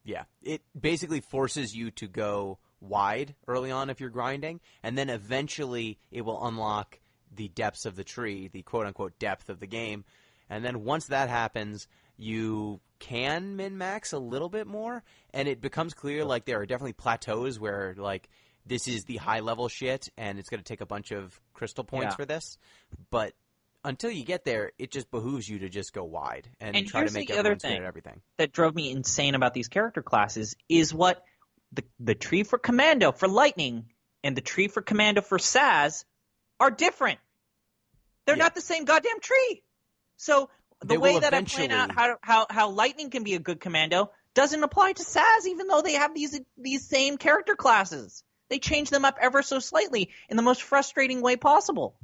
Yeah, it basically forces you to go wide early on if you're grinding, and then eventually it will unlock the depths of the tree, the quote-unquote depth of the game. And then once that happens, you can min-max a little bit more, and it becomes clear, like, there are definitely plateaus where, like, this is the high-level shit, and it's going to take a bunch of crystal points for this. But until you get there, it just behooves you to just go wide and try to make everyone good at everything. That drove me insane about these character classes is what the tree for Commando for Lightning and the tree for Commando for Saz are different. They're not the same goddamn tree. So the way that I'm playing out how Lightning can be a good Commando doesn't apply to Saz, even though they have these same character classes. They change them up ever so slightly in the most frustrating way possible.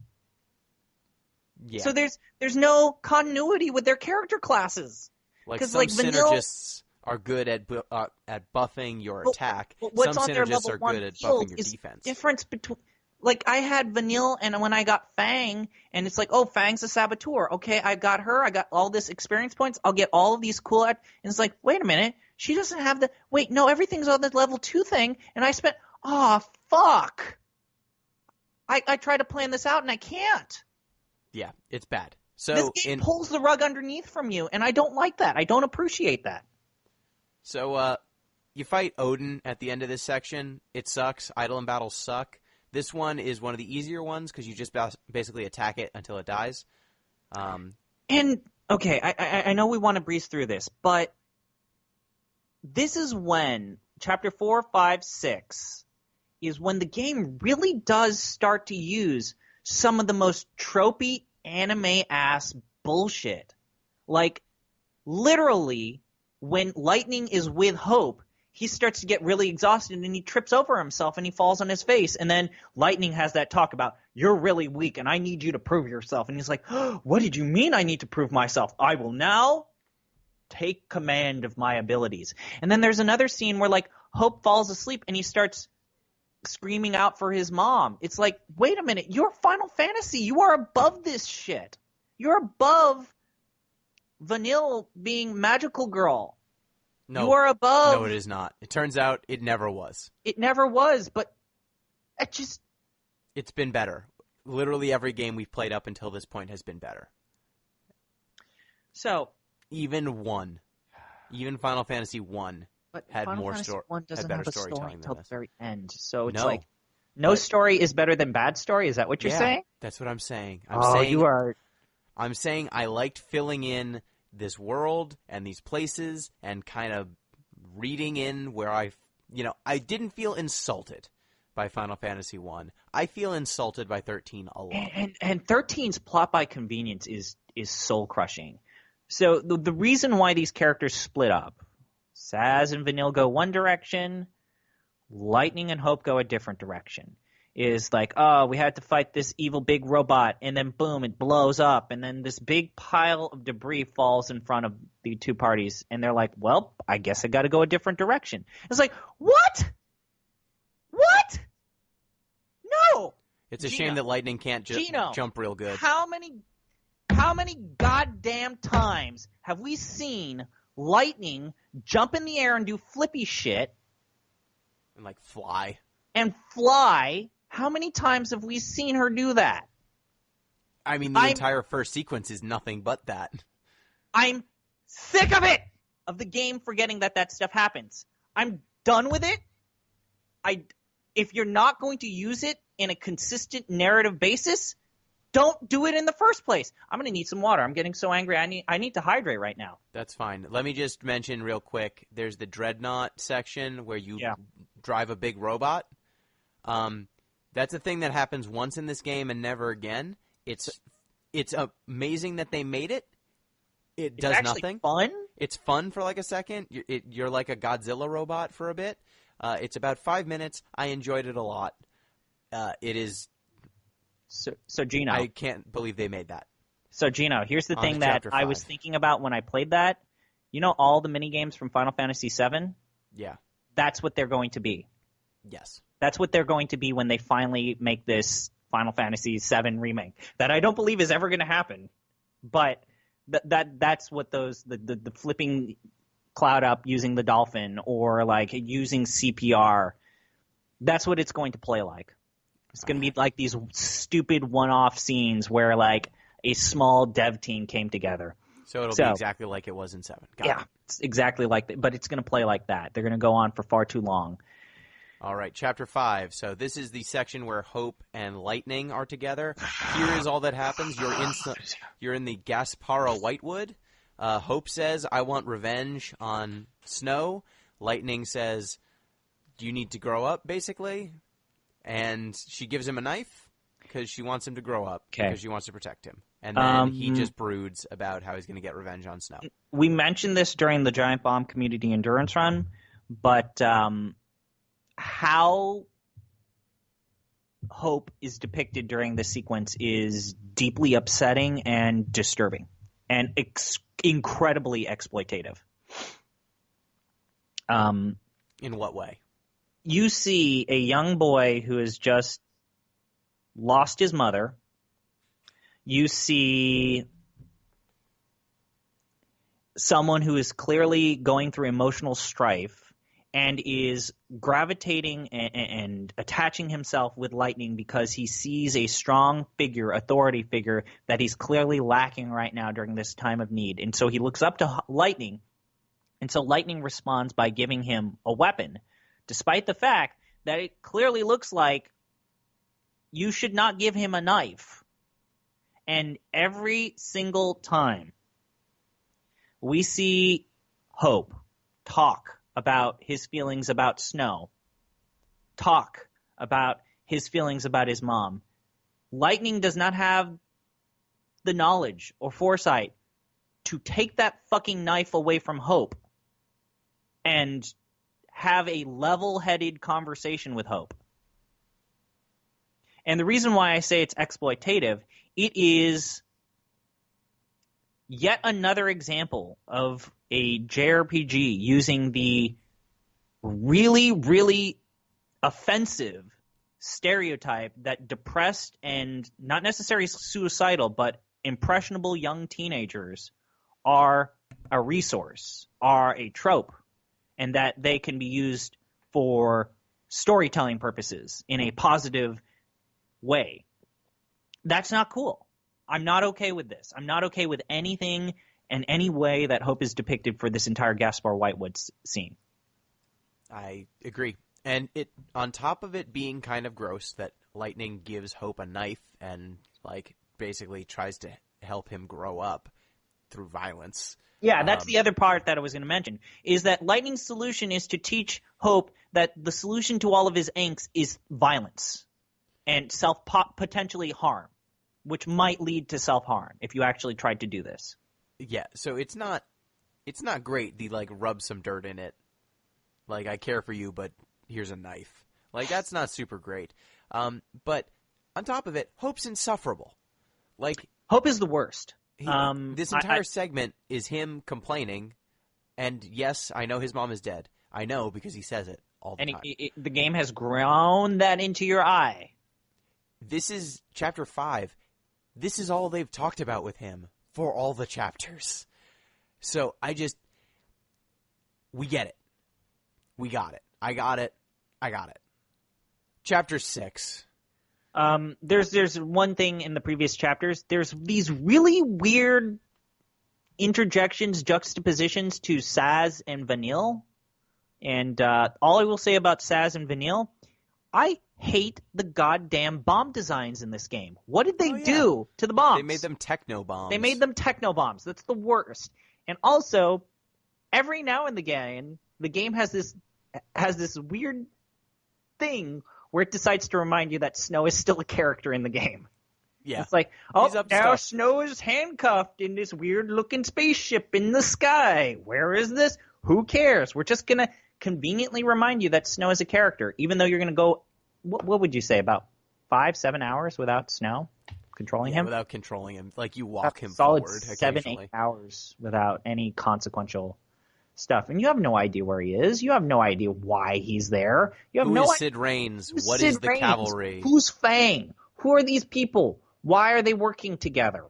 Yeah. So there's no continuity with their character classes. Like some Synergists are good at buffing your attack. What's some on their Synergists level are 1 good at buffing your defense. Difference between, like, I had Vanille, and when I got Fang, and it's like, oh, Fang's a saboteur. Okay, I got her. I got all this experience points. I'll get all of these cool. And it's like, wait a minute, she doesn't have the. Wait, no, everything's on the level 2 thing, and I spent. Oh, fuck. I try to plan this out, and I can't. Yeah, it's bad. So this game pulls the rug underneath from you, and I don't like that. I don't appreciate that. So, you fight Odin at the end of this section. It sucks. Idle and battles suck. This one is one of the easier ones because you just basically attack it until it dies. And, okay, I know we want to breeze through this, but this is when Chapter 4, 5, 6 is when the game really does start to use some of the most tropey anime-ass bullshit. Like, literally, when Lightning is with Hope, he starts to get really exhausted and he trips over himself and he falls on his face. And then Lightning has that talk about, you're really weak and I need you to prove yourself. And he's like, oh, what did you mean I need to prove myself? I will now take command of my abilities. And then there's another scene where, like, Hope falls asleep and he starts screaming out for his mom. It's like, wait a minute, you're Final Fantasy. You are above this shit. You're above Vanille being magical girl. No, you are above. No, it is not. It turns out it never was. It never was, but it's been better. Literally every game we've played up until this point has been better. So even Final Fantasy 1 had Final more Fantasy story. 1 doesn't had better have a story storytelling until than the this. very end. So it's No, like no story is better than bad story. Is that what you're saying? That's what I'm saying. You are. I'm saying I liked filling in this world and these places and kind of reading in where I didn't feel insulted by Final Fantasy 1. I feel insulted by 13 a lot. And 13's plot by convenience is soul crushing. So the reason why these characters split up, Saz and Vanille go one direction, Lightning and Hope go a different direction. Is like, oh, we had to fight this evil big robot, and then boom, it blows up, and then this big pile of debris falls in front of the two parties, and they're like, well, I guess I got to go a different direction. It's like, what? What? No! It's a shame that Lightning can't jump real good. How many goddamn times have we seen Lightning jump in the air and do flippy shit? And, like, fly. And fly. How many times have we seen her do that? I mean, the entire first sequence is nothing but that. I'm sick of it! Of the game forgetting that stuff happens. I'm done with it. If you're not going to use it in a consistent narrative basis, don't do it in the first place. I'm going to need some water. I'm getting so angry. I need to hydrate right now. That's fine. Let me just mention real quick. There's the Dreadnought section where you drive a big robot. That's a thing that happens once in this game and never again. It's amazing that they made it. It does nothing. Fun. It's fun for like a second. You're like a Godzilla robot for a bit. It's about 5 minutes. I enjoyed it a lot. It is. So Gino, I can't believe they made that. So Gino, here's the thing that I was thinking about when I played that. You know all the mini games from Final Fantasy VII? Yeah. That's what they're going to be. Yes. That's what they're going to be when they finally make this Final Fantasy VII remake. That I don't believe is ever going to happen. But that's what the flipping cloud up using the dolphin or like using CPR. That's what it's going to play like. It's going to be like these stupid one-off scenes where like a small dev team came together. So it'll be exactly like it was in 7. Got it. It's exactly like that. But it's going to play like that. They're going to go on for far too long. All right, Chapter 5. So this is the section where Hope and Lightning are together. Here is all that happens. You're in the Gaspara Whitewood. Hope says, I want revenge on Snow. Lightning says, you need to grow up, basically. And she gives him a knife because she wants him to grow up because she wants to protect him. And then he just broods about how he's going to get revenge on Snow. We mentioned this during the Giant Bomb Community Endurance Run, but how Hope is depicted during this sequence is deeply upsetting and disturbing and incredibly exploitative. In what way? You see a young boy who has just lost his mother. You see someone who is clearly going through emotional strife and is gravitating and attaching himself with Lightning because he sees a strong figure, authority figure, that he's clearly lacking right now during this time of need. And so he looks up to Lightning And so Lightning responds by giving him a weapon, despite the fact that it clearly looks like you should not give him a knife. And every single time we see Hope talk about his feelings about Snow, talk about his feelings about his mom, Lightning does not have the knowledge or foresight to take that fucking knife away from Hope and have a level-headed conversation with Hope. And the reason why I say it's exploitative, it is yet another example of a JRPG using the really, really offensive stereotype that depressed and not necessarily suicidal, but impressionable young teenagers are a resource, are a trope, and that they can be used for storytelling purposes in a positive way. That's not cool. I'm not okay with this. I'm not okay with anything and any way that Hope is depicted for this entire Gaspar Whitewood scene. I agree. And it, on top of it being kind of gross that Lightning gives Hope a knife and, like, basically tries to help him grow up through violence. Yeah, that's the other part that I was going to mention, is that Lightning's solution is to teach Hope that the solution to all of his angst is violence and potentially harm, which might lead to self-harm if you actually tried to do this. Yeah, so it's not great, the, like, rub some dirt in it. Like, I care for you, but here's a knife. Like, that's not super great. But on top of it, Hope's insufferable. Like, Hope is the worst. This entire segment is him complaining, and yes, I know his mom is dead. I know because he says it all the time. And the game has grown that into your eye. This is Chapter 5. This is all they've talked about with him for all the chapters. So we get it. We got it. I got it. Chapter 6. There's one thing in the previous chapters. There's these really weird interjections, juxtapositions to Saz and Vanille. And all I will say about Saz and Vanille, I hate the goddamn bomb designs in this game. What did they do to the bombs? They made them techno bombs. That's the worst. And also, every now and again, the game has this weird thing where it decides to remind you that Snow is still a character in the game. Yeah. It's like, now Snow is handcuffed in this weird-looking spaceship in the sky. Where is this? Who cares? We're just going to conveniently remind you that Snow is a character, even though you're going to go, what would you say, about 5-7 hours without Snow controlling him? Without controlling him. Like, you walk him solid forward 7-8 hours without any consequential stuff. And you have no idea where he is. You have no idea why he's there. You have Who no is idea. Sid Raines? What is the cavalry? Who's Fang? Who are these people? Why are they working together?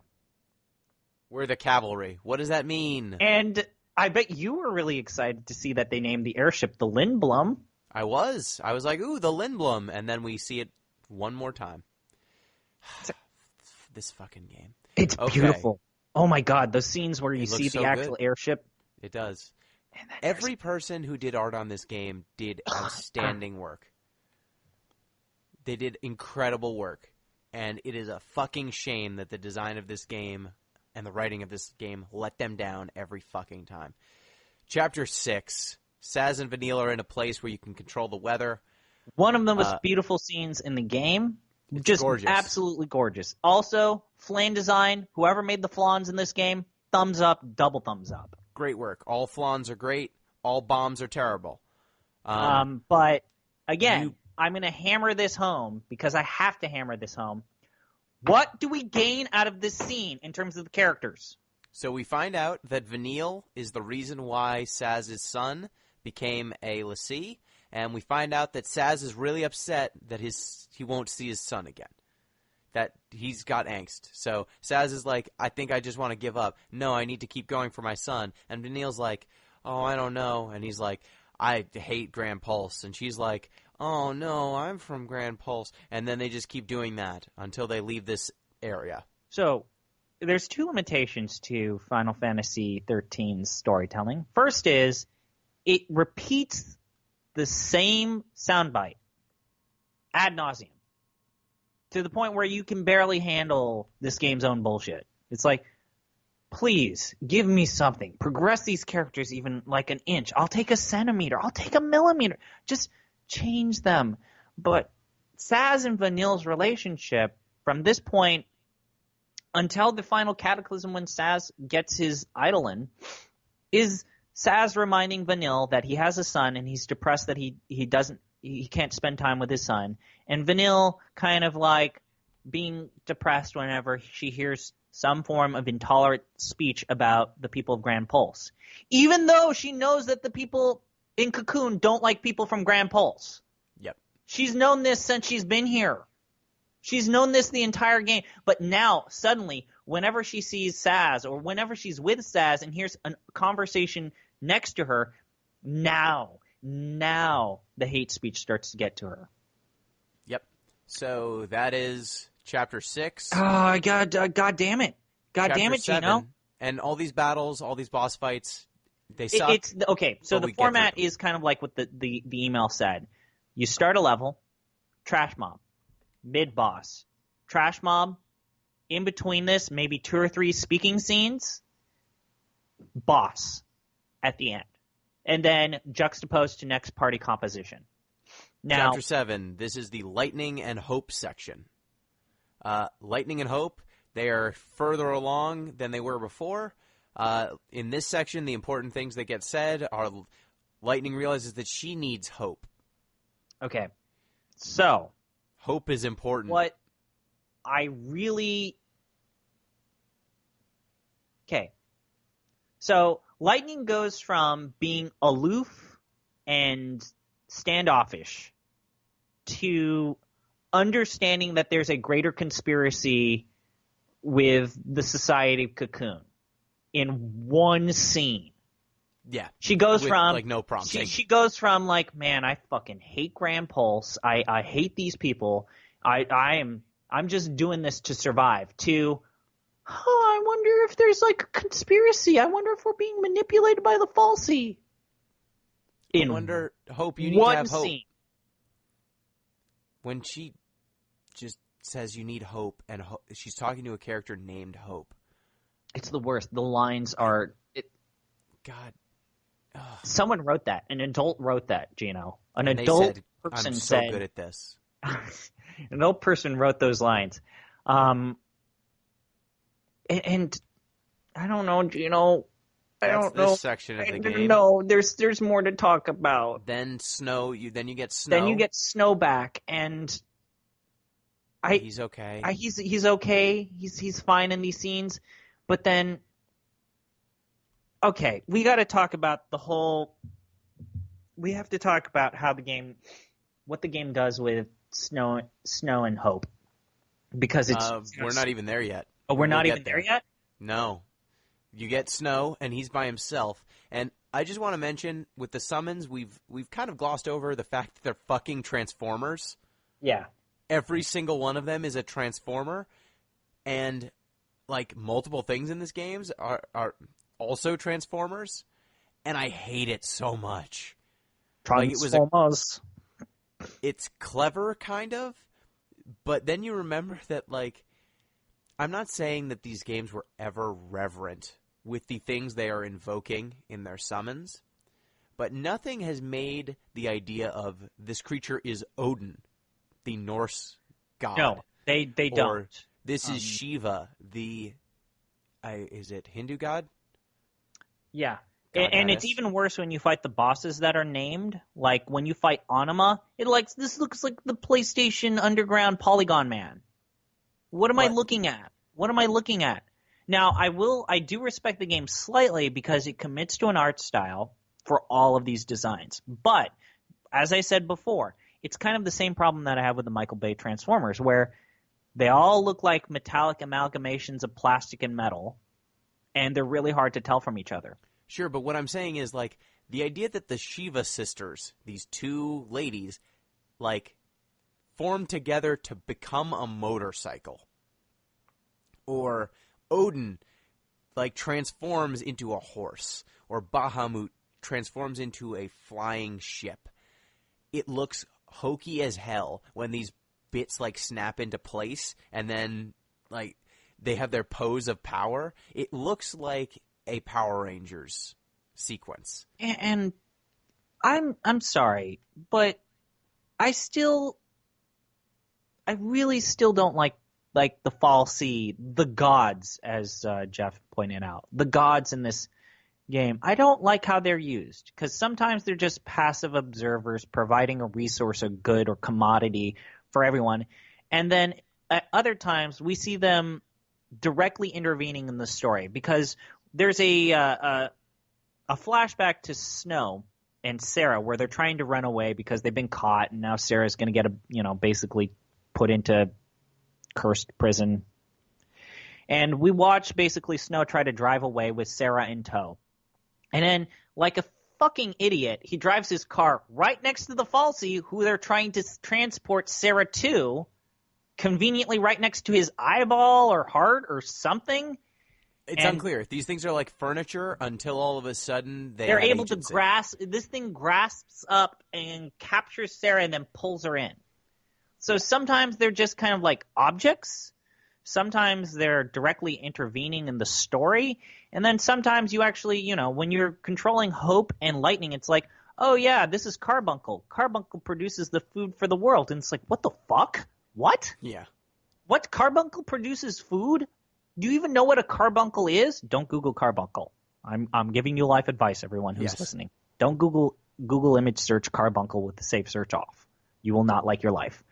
We're the cavalry. What does that mean? And I bet you were really excited to see that they named the airship the Lindblom. I was like, ooh, the Lindblom. And then we see it one more time. This fucking game. It's beautiful. Oh my God, those scenes where you see the actual airship. It does. Every person who did art on this game did outstanding work. They did incredible work. And it is a fucking shame that the design of this game and the writing of this game let them down every fucking time. Chapter 6. Saz and Vanille are in a place where you can control the weather. One of the most beautiful scenes in the game. Just gorgeous. Absolutely gorgeous. Also, flame design. Whoever made the flans in this game, thumbs up, double thumbs up. Great work. All flans are great. All bombs are terrible. But, again, I'm going to hammer this home because I have to hammer this home. What do we gain out of this scene in terms of the characters? So we find out that Vanille is the reason why Saz's son became a lessee, and we find out that Saz is really upset that he won't see his son again. That he's got angst. So Saz is like, I think I just want to give up. No, I need to keep going for my son. And Vanille's like, oh, I don't know. And he's like, I hate Grand Pulse. And she's like, oh, no, I'm from Grand Pulse. And then they just keep doing that until they leave this area. So there's two limitations to Final Fantasy XIII's storytelling. First is it repeats the same soundbite ad nauseum to the point where you can barely handle this game's own bullshit. It's like, please give me something. Progress these characters even like an inch. I'll take a centimeter. I'll take a millimeter. Just change them. But Saz and Vanille's relationship from this point until the final cataclysm when Saz gets his Eidolon is Saz reminding Vanille that he has a son and he's depressed that he can't spend time with his son. And Vanille kind of like being depressed whenever she hears some form of intolerant speech about the people of Grand Pulse. Even though she knows that the people in Cocoon don't like people from Grand Pulse. Yep. She's known this since she's been here. She's known this the entire game. But now, suddenly, whenever she sees Saz or whenever she's with Saz and hears a conversation next to her, now the hate speech starts to get to her. Yep. So that is Chapter 6. Oh, God damn it. God damn it, 7, Gino. And all these battles, all these boss fights, they suck. Okay, so the format is kind of like what the email said. You start a level, trash mob, mid-boss, trash mob, in between this, maybe 2 or 3 speaking scenes, boss at the end. And then juxtaposed to next party composition. Now, Chapter 7, this is the Lightning and Hope section. Lightning and Hope, they are further along than they were before. In this section, the important things that get said are Lightning realizes that she needs hope. Okay, so hope is important. What I really... Okay, so Lightning goes from being aloof and standoffish to understanding that there's a greater conspiracy with the Society of Cocoon in one scene. Yeah. She goes from like no prompting. She goes from like, man, I fucking hate Grand Pulse. I hate these people. I'm just doing this to survive. To, I wonder if there's like a conspiracy. I wonder if we're being manipulated by the Falsey. I wonder, Hope, you need to have hope. Scene. When she just says you need hope, and she's talking to a character named Hope. It's the worst. The lines are... God. Ugh. Someone wrote that. An adult wrote that, Gino. An and adult said, person I'm said... so good at this. An adult person wrote those lines. And I don't know, Gino... I don't know. This section of the game. No, there's more to talk about. Then Snow. Then you get Snow. Then you get Snow back, and he's okay. He's okay. He's fine in these scenes, but then, okay, we got to talk about the whole. We have to talk about what the game does with Snow and Hope, because we're not even there yet. Oh, we're not even there yet? No. You get Snow, and he's by himself. And I just want to mention, with the summons, we've kind of glossed over the fact that they're fucking Transformers. Yeah. Every single one of them is a Transformer. And, like, multiple things in this game are also Transformers. And I hate it so much. Transformers. It's clever, kind of. But then you remember that, like, I'm not saying that these games were ever reverent with the things they are invoking in their summons, but nothing has made the idea of this creature is Odin, the Norse god. No, they don't. This is Shiva, the is it Hindu god? Yeah. And it's even worse when you fight the bosses that are named. Like when you fight Anima, this looks like the PlayStation Underground Polygon Man. What am I looking at? What am I looking at? Now, I do respect the game slightly because it commits to an art style for all of these designs. But, as I said before, it's kind of the same problem that I have with the Michael Bay Transformers, where they all look like metallic amalgamations of plastic and metal, and they're really hard to tell from each other. Sure, but what I'm saying is, like, the idea that the Shiva sisters, these two ladies, like, formed together to become a motorcycle, or Odin like transforms into a horse, or Bahamut transforms into a flying ship. It looks hokey as hell when these bits like snap into place and then like they have their pose of power. It looks like a Power Rangers sequence. And I'm sorry, but I really still don't like the fal'Cie, the gods, as Jeff pointed out, the gods in this game. I don't like how they're used, because sometimes they're just passive observers providing a resource or good or commodity for everyone, and then at other times we see them directly intervening in the story, because there's a flashback to Snow and Sarah where they're trying to run away because they've been caught, and now Sarah's going to get basically put into cursed prison. And we watch basically Snow try to drive away with Sarah in tow. And then, like a fucking idiot, he drives his car right next to the fal'Cie, who they're trying to transport Sarah to, conveniently right next to his eyeball or heart or something. It's unclear. These things are like furniture until all of a sudden they're able agency. to grasp. This thing grasps up and captures Sarah and then pulls her in. So sometimes they're just kind of like objects. Sometimes they're directly intervening in the story. And then sometimes you actually, when you're controlling Hope and Lightning, it's like, oh yeah, this is Carbuncle. Carbuncle produces the food for the world. And it's like, what the fuck? What? Yeah. What? Carbuncle produces food? Do you even know what a carbuncle is? Don't Google carbuncle. I'm giving you life advice, everyone who's listening. Don't Google image search carbuncle with the safe search off. You will not like your life.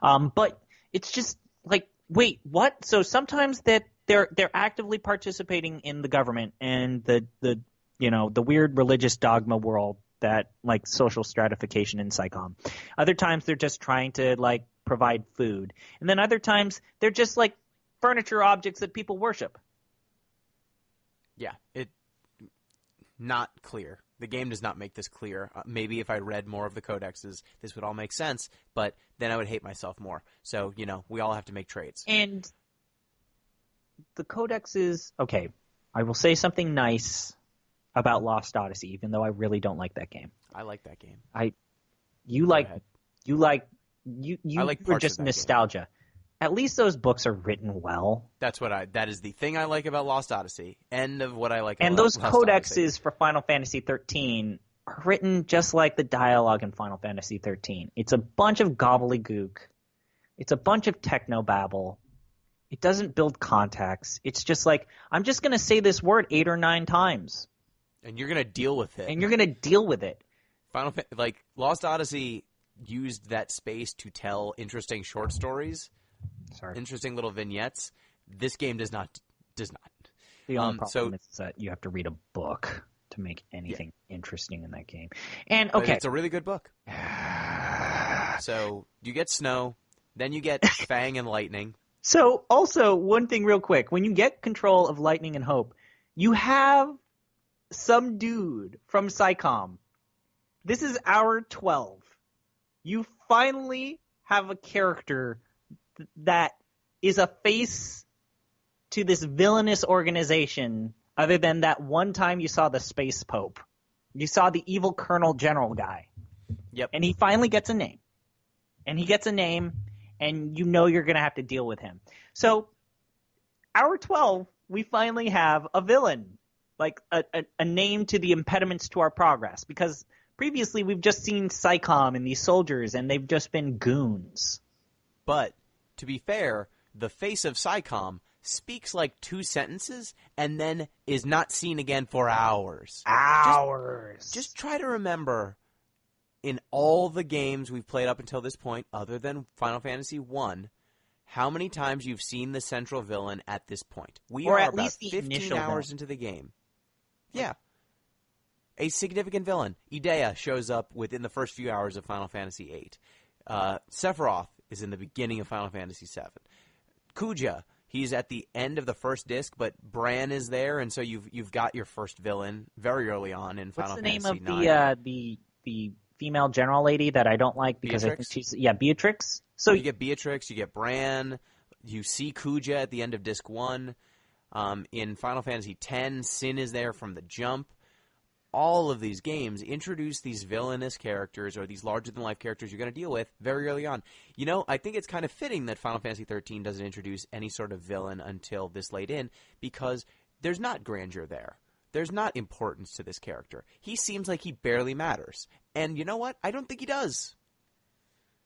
But it's just like, wait, what? So sometimes that they're actively participating in the government and the weird religious dogma world, that like social stratification in SciComm. Other times they're just trying to like provide food, and then other times they're just like furniture objects that people worship. Yeah, not clear. The game does not make this clear. Maybe if I read more of the codexes, this would all make sense, but then I would hate myself more. So, we all have to make trades. And the codexes, okay, I will say something nice about Lost Odyssey, even though I really don't like that game. I like that game. You were just nostalgia. At least those books are written well. That is the thing I like about Lost Odyssey. End of what I like about And those Lost codexes Odyssey. for Final Fantasy XIII are written just like the dialogue in Final Fantasy XIII. It's a bunch of gobbledygook. It's a bunch of technobabble. It doesn't build context. It's just like, I'm just going to say this word 8 or 9 times. And you're going to deal with it. Lost Odyssey used that space to tell interesting short stories. Interesting little vignettes. This game does not. The only problem is that you have to read a book to make anything interesting in that game. And okay, but it's a really good book. So you get Snow, then you get Fang and Lightning. So also one thing real quick, when you get control of Lightning and Hope, you have some dude from SciComm. This is hour 12. You finally have a character that is a face to this villainous organization, other than that one time you saw the Space Pope. You saw the evil Colonel General guy. Yep. And he finally gets a name. And he gets a name, and you're going to have to deal with him. So, hour 12, we finally have a villain. Like, a name to the impediments to our progress. Because previously we've just seen SciComm and these soldiers, and they've just been goons. But to be fair, the face of SciComm speaks like 2 sentences and then is not seen again for hours. Just try to remember, in all the games we've played up until this point, other than Final Fantasy I, how many times you've seen the central villain at this point. We are at about least the 15 hours into the game. Yeah. A significant villain. Idea shows up within the first few hours of Final Fantasy VIII. Sephiroth is in the beginning of Final Fantasy VII. Kuja, he's at the end of the first disc, but Bran is there, and so you've got your first villain very early on in Final Fantasy IX. What's the name of the female general lady that I don't like because Beatrix? I think she's Beatrix. So you get Beatrix, you get Bran, you see Kuja at the end of disc 1. In Final Fantasy X, Sin is there from the jump. All of these games introduce these villainous characters or these larger-than-life characters you're going to deal with very early on. You know, I think it's kind of fitting that Final Fantasy XIII doesn't introduce any sort of villain until this late in, because there's not grandeur there. There's not importance to this character. He seems like he barely matters. And you know what? I don't think he does.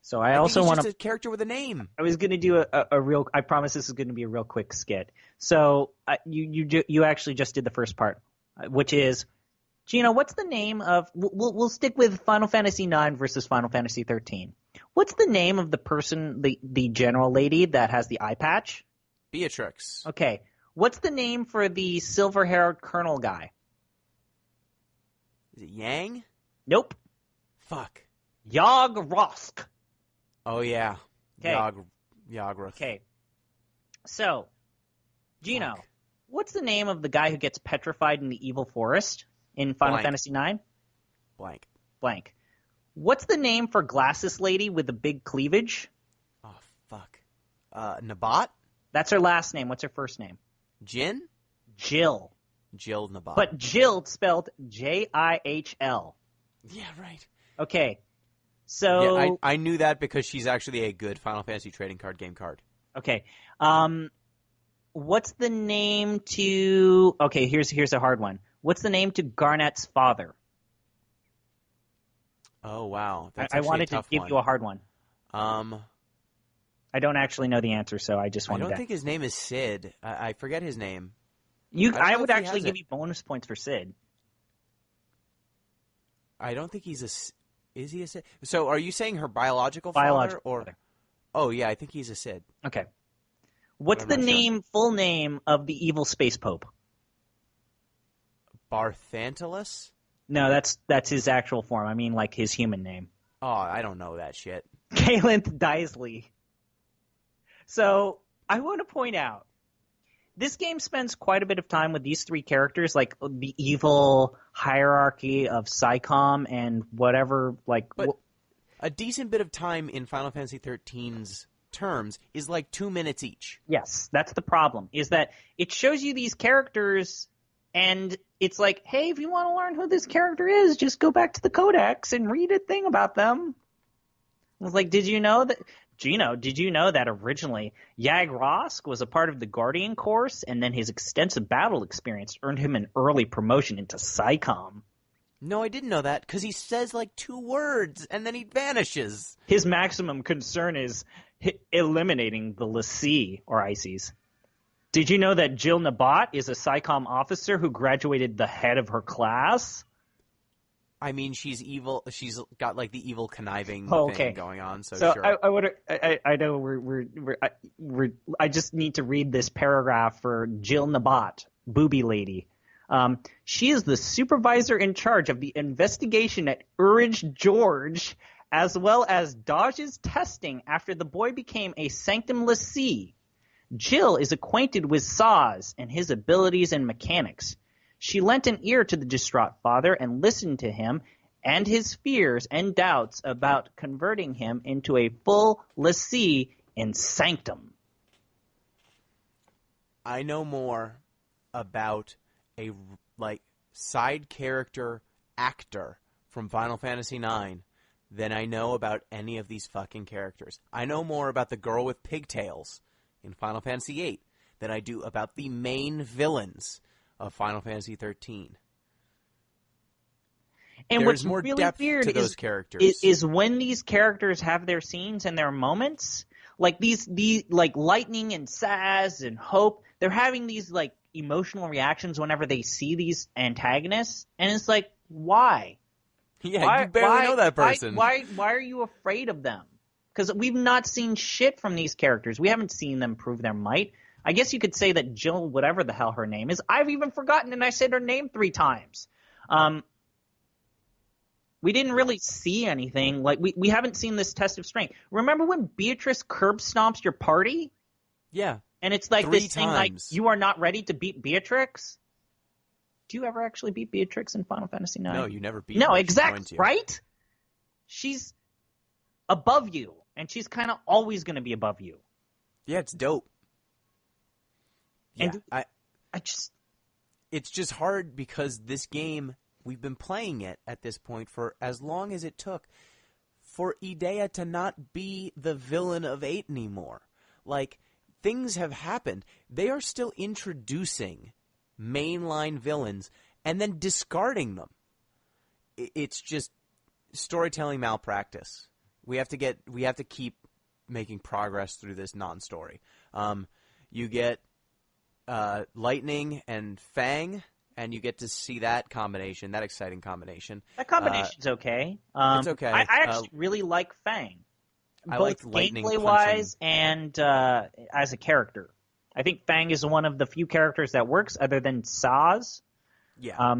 So I also want to... just a character with a name. I was going to do a real... I promise this is going to be a real quick skit. So you actually just did the first part, which is... Gino, what's the name of... We'll stick with Final Fantasy IX versus Final Fantasy XIII. What's the name of the person, the general lady that has the eye patch? Beatrix. Okay. What's the name for the silver-haired colonel guy? Is it Yang? Nope. Fuck. Yog Rosk. Oh, yeah. Okay. Yogroth. Okay. So, Gino, Fuck. What's the name of the guy who gets petrified in the evil forest in Final Blank. Fantasy IX? Blank. What's the name for glasses lady with the big cleavage? Oh, fuck. Nabat? That's her last name. What's her first name? Jin? Jill. Jill Nabat. But Jill spelled Jihl. Yeah, right. Okay. So... Yeah, I knew that because she's actually a good Final Fantasy trading card game card. Okay. What's the name to... Okay, here's a hard one. What's the name to Garnet's father? Oh, wow. That's I wanted a tough to give one. you a hard one. I I don't actually know the answer, so I just wanted to... I don't think his name is Sid. I forget his name. I would actually give you bonus points for Sid. I don't think he's a... Is he a Sid? So are you saying her biological Biological father? father. Oh, yeah, I think he's a Sid. Okay. What's the full name of the evil space pope? Barthantalus? No, that's his actual form. I mean, like, his human name. Oh, I don't know that shit. Caelinth Daisley. So, I want to point out, this game spends quite a bit of time with these three characters, like the evil hierarchy of SciComm and whatever, like... But a decent bit of time in Final Fantasy XIII's terms is like 2 minutes each. Yes, that's the problem, is that it shows you these characters, and it's like, hey, if you want to learn who this character is, just go back to the Codex and read a thing about them. I was like, did you know that... Gino, did you know that originally Yag Rosk was a part of the Guardian course, and then his extensive battle experience earned him an early promotion into SciComm? No, I didn't know that, because he says like 2 words, and then he vanishes. His maximum concern is eliminating the l'Cie, or ICs. Did you know that Jill Nabat is a SciComm officer who graduated the head of her class? I mean, she's evil. She's got like the evil conniving thing going on. So sure. I I know I just need to read this paragraph for Jill Nabat, booby lady. She is the supervisor in charge of the investigation at Urge George, as well as Dodge's testing after the boy became a Sanctum l'Cie. Jill is acquainted with Saz and his abilities and mechanics. She lent an ear to the distraught father and listened to him and his fears and doubts about converting him into a full l'Cie in Sanctum. I know more about a side character actor from Final Fantasy IX than I know about any of these fucking characters. I know more about the girl with pigtails in Final Fantasy VIII than I do about the main villains of Final Fantasy XIII. And There's what's more really depth weird to those characters. Is when these characters have their scenes and their moments, like these like Lightning and Saz and Hope, they're having these like emotional reactions whenever they see these antagonists, and it's like, why? Yeah, you barely know that person. Why are you afraid of them? Because we've not seen shit from these characters. We haven't seen them prove their might. I guess you could say that Jill, whatever the hell her name is, I've even forgotten, and I said her name 3 times. We didn't really see anything. Like we haven't seen this test of strength. Remember when Beatrice curb stomps your party? Yeah. And it's like 3 this thing like, you are not ready to beat Beatrix? Do you ever actually beat Beatrix in Final Fantasy IX? No, you never beat her. No, her. exactly, right? She's above you, and she's kind of always going to be above you. Yeah, it's dope. Yeah, and It's just hard because this game, we've been playing it at this point for as long as it took for Idea to not be the villain of 8 anymore. Like, things have happened. They are still introducing mainline villains and then discarding them. It's just storytelling malpractice. We have to keep making progress through this non-story. You get Lightning and Fang, and you get to see that combination, that exciting combination. That combination's okay. It's okay. I actually really like Fang. I both like Lightning gameplay-wise and as a character. I think Fang is one of the few characters that works other than Saz. Yeah.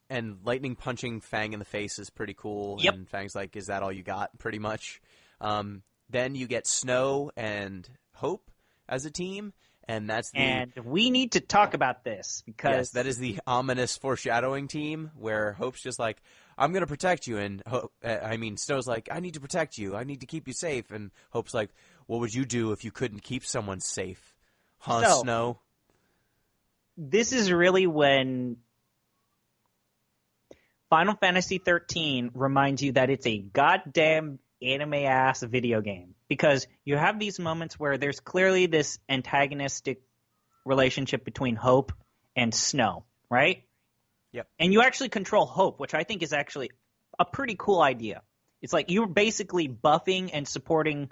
And Lightning punching Fang in the face is pretty cool. Yep. And Fang's like, is that all you got? Pretty much. Then you get Snow and Hope as a team. And that's And we need to talk about this because... Yes, that is the ominous foreshadowing team where Hope's just like, I'm going to protect you. And Snow's like, I need to protect you. I need to keep you safe. And Hope's like, what would you do if you couldn't keep someone safe? Huh, Snow? This is really when Final Fantasy XIII reminds you that it's a goddamn anime-ass video game. Because you have these moments where there's clearly this antagonistic relationship between Hope and Snow, right? Yep. And you actually control Hope, which I think is actually a pretty cool idea. It's like you're basically buffing and supporting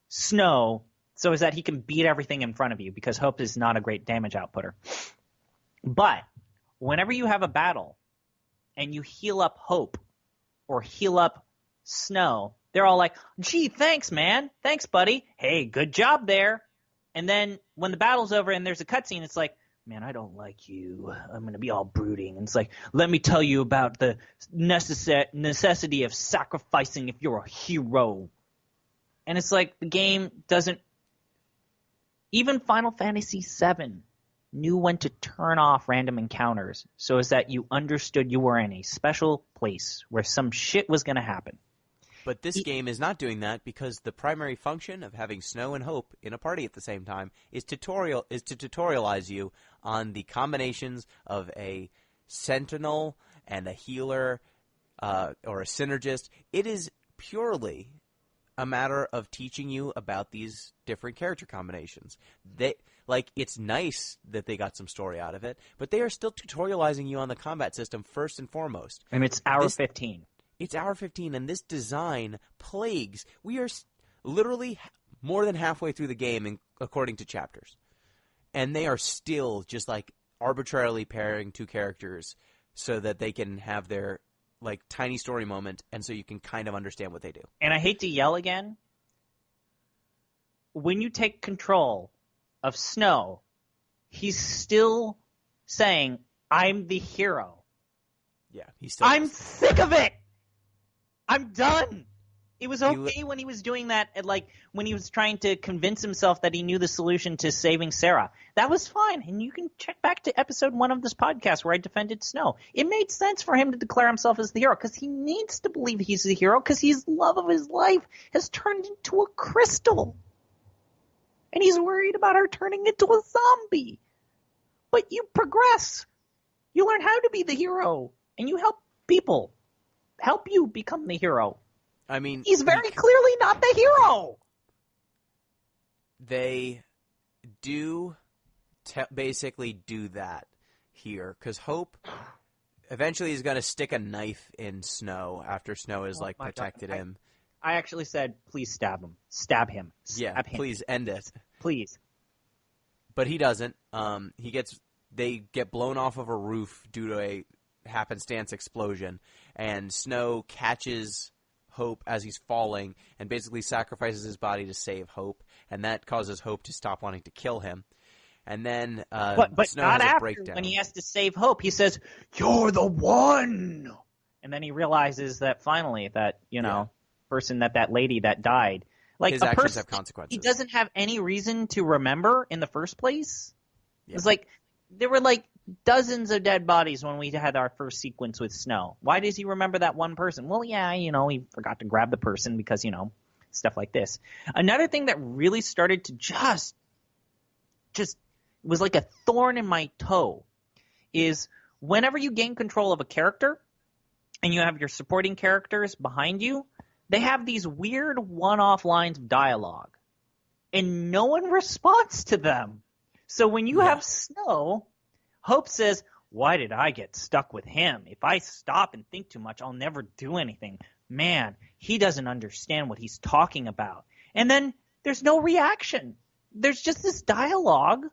Snow so as that he can beat everything in front of you because Hope is not a great damage outputter. But whenever you have a battle and you heal up Hope or heal up Snow, they're all like, gee, thanks, man. Thanks, buddy. Hey, good job there. And then when the battle's over and there's a cutscene, it's like, man, I don't like you. I'm going to be all brooding. And it's like, let me tell you about the necessity of sacrificing if you're a hero. And it's like the game doesn't – even Final Fantasy VII knew when to turn off random encounters so as that you understood you were in a special place where some shit was going to happen. But this game is not doing that because the primary function of having Snow and Hope in a party at the same time is to tutorialize you on the combinations of a sentinel and a healer or a synergist. It is purely a matter of teaching you about these different character combinations. It's nice that they got some story out of it, but they are still tutorializing you on the combat system first and foremost. And it's hour 15. It's hour 15, and this design plagues. We are literally more than halfway through the game, according to chapters. And they are still just, like, arbitrarily pairing two characters so that they can have their, like, tiny story moment, and so you can kind of understand what they do. And I hate to yell again. When you take control of Snow, he's still saying, I'm the hero. Yeah, he's still... I'm sick of it! I'm done. It was okay when he was doing that, when he was trying to convince himself that he knew the solution to saving Sarah. That was fine, and you can check back to episode 1 of this podcast where I defended Snow. It made sense for him to declare himself as the hero because he needs to believe he's the hero because his love of his life has turned into a crystal. And he's worried about her turning into a zombie. But you progress. You learn how to be the hero, and you help people. Help you become the hero. I mean, he's very clearly not the hero. They do basically do that here because Hope eventually is going to stick a knife in Snow after Snow has protected him. I actually said, please stab him. Stab him. Stab him. Please end it. Please. But he doesn't. They get blown off of a roof due to a happenstance explosion, and Snow catches Hope as he's falling and basically sacrifices his body to save Hope, and that causes Hope to stop wanting to kill him. And then but Snow not has a after breakdown. When he has to save Hope, he says, "You're the one." And then he realizes that finally that person that lady that died, his actions have consequences. He doesn't have any reason to remember in the first place. Yeah. It's there were dozens of dead bodies when we had our first sequence with Snow. Why does he remember that one person? Well, yeah, he forgot to grab the person because, stuff like this. Another thing that really started to just was like a thorn in my toe, is whenever you gain control of a character and you have your supporting characters behind you, they have these weird one-off lines of dialogue, and no one responds to them. So when you have Snow, Hope says, "Why did I get stuck with him? If I stop and think too much, I'll never do anything. Man, he doesn't understand what he's talking about." And then there's no reaction. There's just this dialogue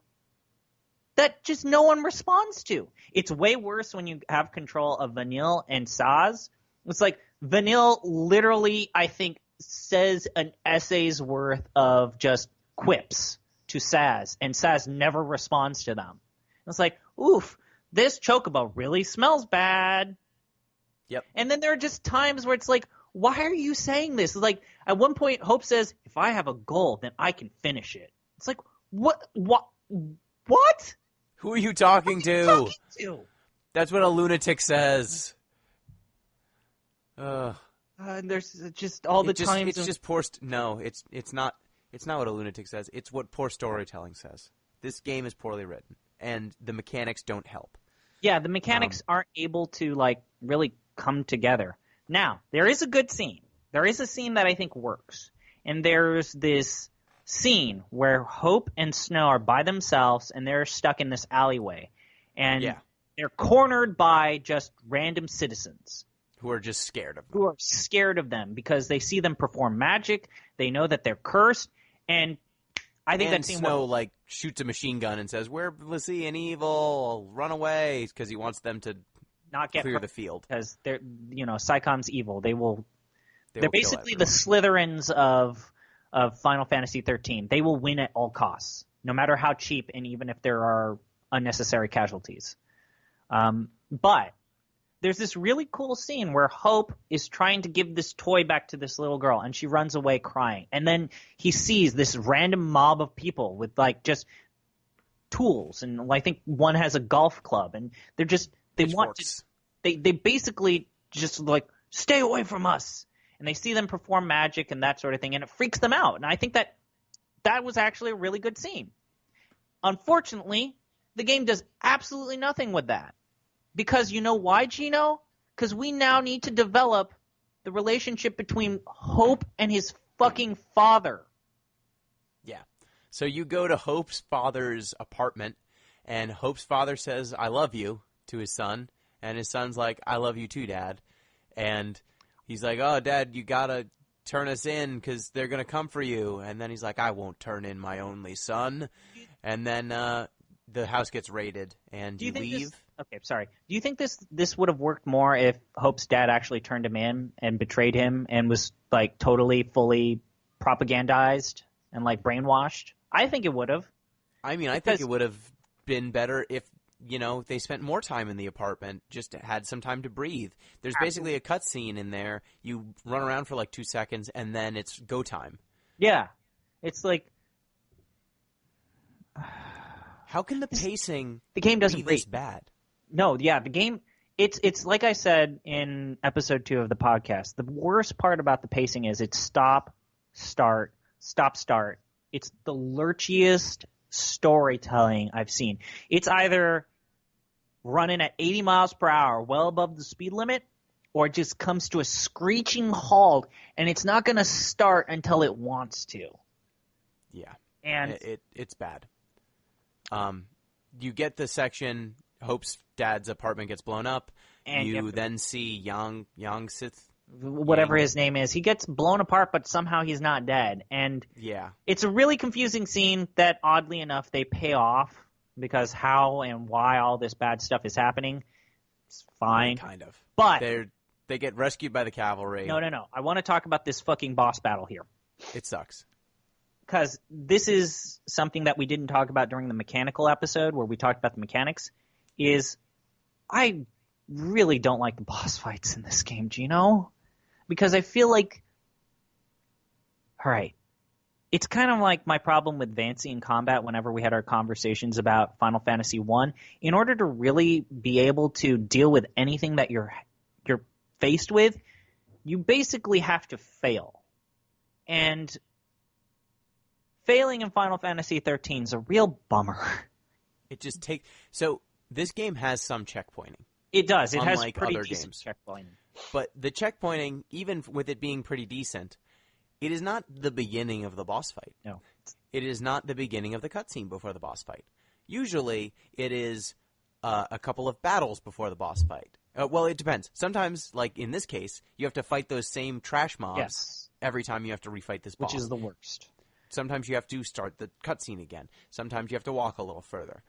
that just no one responds to. It's way worse when you have control of Vanille and Saz. It's like Vanille literally, I think, says an essay's worth of just quips to Saz, and Saz never responds to them. It's like, oof, this chocobo really smells bad. Yep. And then there are just times where it's like, why are you saying this? Like, at one point, Hope says, "If I have a goal, then I can finish it." It's like, what? Who are you talking to? Talking to? That's what a lunatic says. And there's just all the times. It's just poor. No, it's not. It's not what a lunatic says. It's what poor storytelling says. This game is poorly written, and the mechanics don't help. Yeah, the mechanics aren't able to like really come together. Now, there is a good scene. There is a scene that I think works, and there's this scene where Hope and Snow are by themselves, and they're stuck in this alleyway, and they're cornered by just random citizens. Who are just scared of them. Who are scared of them because they see them perform magic. They know that they're cursed. And I think that scene Snow like shoots a machine gun and says, "We're an evil, run away," because he wants them to not get clear the field. Because they're, Psychon's evil. They're basically the Slytherins of Final Fantasy 13. They will win at all costs, no matter how cheap, and even if there are unnecessary casualties. But there's this really cool scene where Hope is trying to give this toy back to this little girl, and she runs away crying. And then he sees this random mob of people with like just tools, and I think one has a golf club, and they basically just like, "Stay away from us." And they see them perform magic and that sort of thing, and it freaks them out. And I think that was actually a really good scene. Unfortunately, the game does absolutely nothing with that. Because you know why, Gino? Because we now need to develop the relationship between Hope and his fucking father. Yeah. So you go to Hope's father's apartment, and Hope's father says, "I love you," to his son. And his son's like, "I love you too, Dad." And he's like, "Oh, Dad, you gotta turn us in because they're going to come for you." And then he's like, "I won't turn in my only son." And then the house gets raided, and you leave. Okay, sorry. Do you think this would have worked more if Hope's dad actually turned him in and betrayed him and was like totally, fully propagandized and like brainwashed? I think it would have. I mean, I think it would have been better if, they spent more time in the apartment, just had some time to breathe. There's basically a cutscene in there. You run around for like 2 seconds, and then it's go time. Yeah. It's like... How can the pacing the game doesn't be this bad? No, yeah, the game, it's like I said in episode 2 of the podcast, the worst part about the pacing is it's stop, start, stop, start. It's the lurchiest storytelling I've seen. It's either running at 80 miles per hour, well above the speed limit, or it just comes to a screeching halt, and it's not going to start until it wants to. Yeah, and it's bad. You get the section, Hope's dad's apartment gets blown up, and you then see XIIIth, whatever his name is, he gets blown apart, but somehow he's not dead. And it's a really confusing scene that, oddly enough, they pay off, because how and why all this bad stuff is happening, it's fine. Yeah, kind of. But they get rescued by the cavalry. No. I want to talk about this fucking boss battle here. It sucks. Because this is something that we didn't talk about during the mechanical episode, where we talked about the mechanics, is I really don't like the boss fights in this game, Gino. Because I feel like, all right, it's kind of like my problem with Vancy in combat whenever we had our conversations about Final Fantasy 1. In order to really be able to deal with anything that you're faced with, you basically have to fail. And failing in Final Fantasy 13 is a real bummer. It just takes... So this game has some checkpointing. It does. It has unlike pretty other decent games. checkpointing. But the checkpointing, even with it being pretty decent, it is not the beginning of the boss fight. No. It is not the beginning of the cutscene before the boss fight. Usually, it is a couple of battles before the boss fight. Well, it depends. Sometimes, like in this case, you have to fight those same trash mobs every time you have to refight this boss. Which is the worst. Sometimes you have to start the cutscene again. Sometimes you have to walk a little further.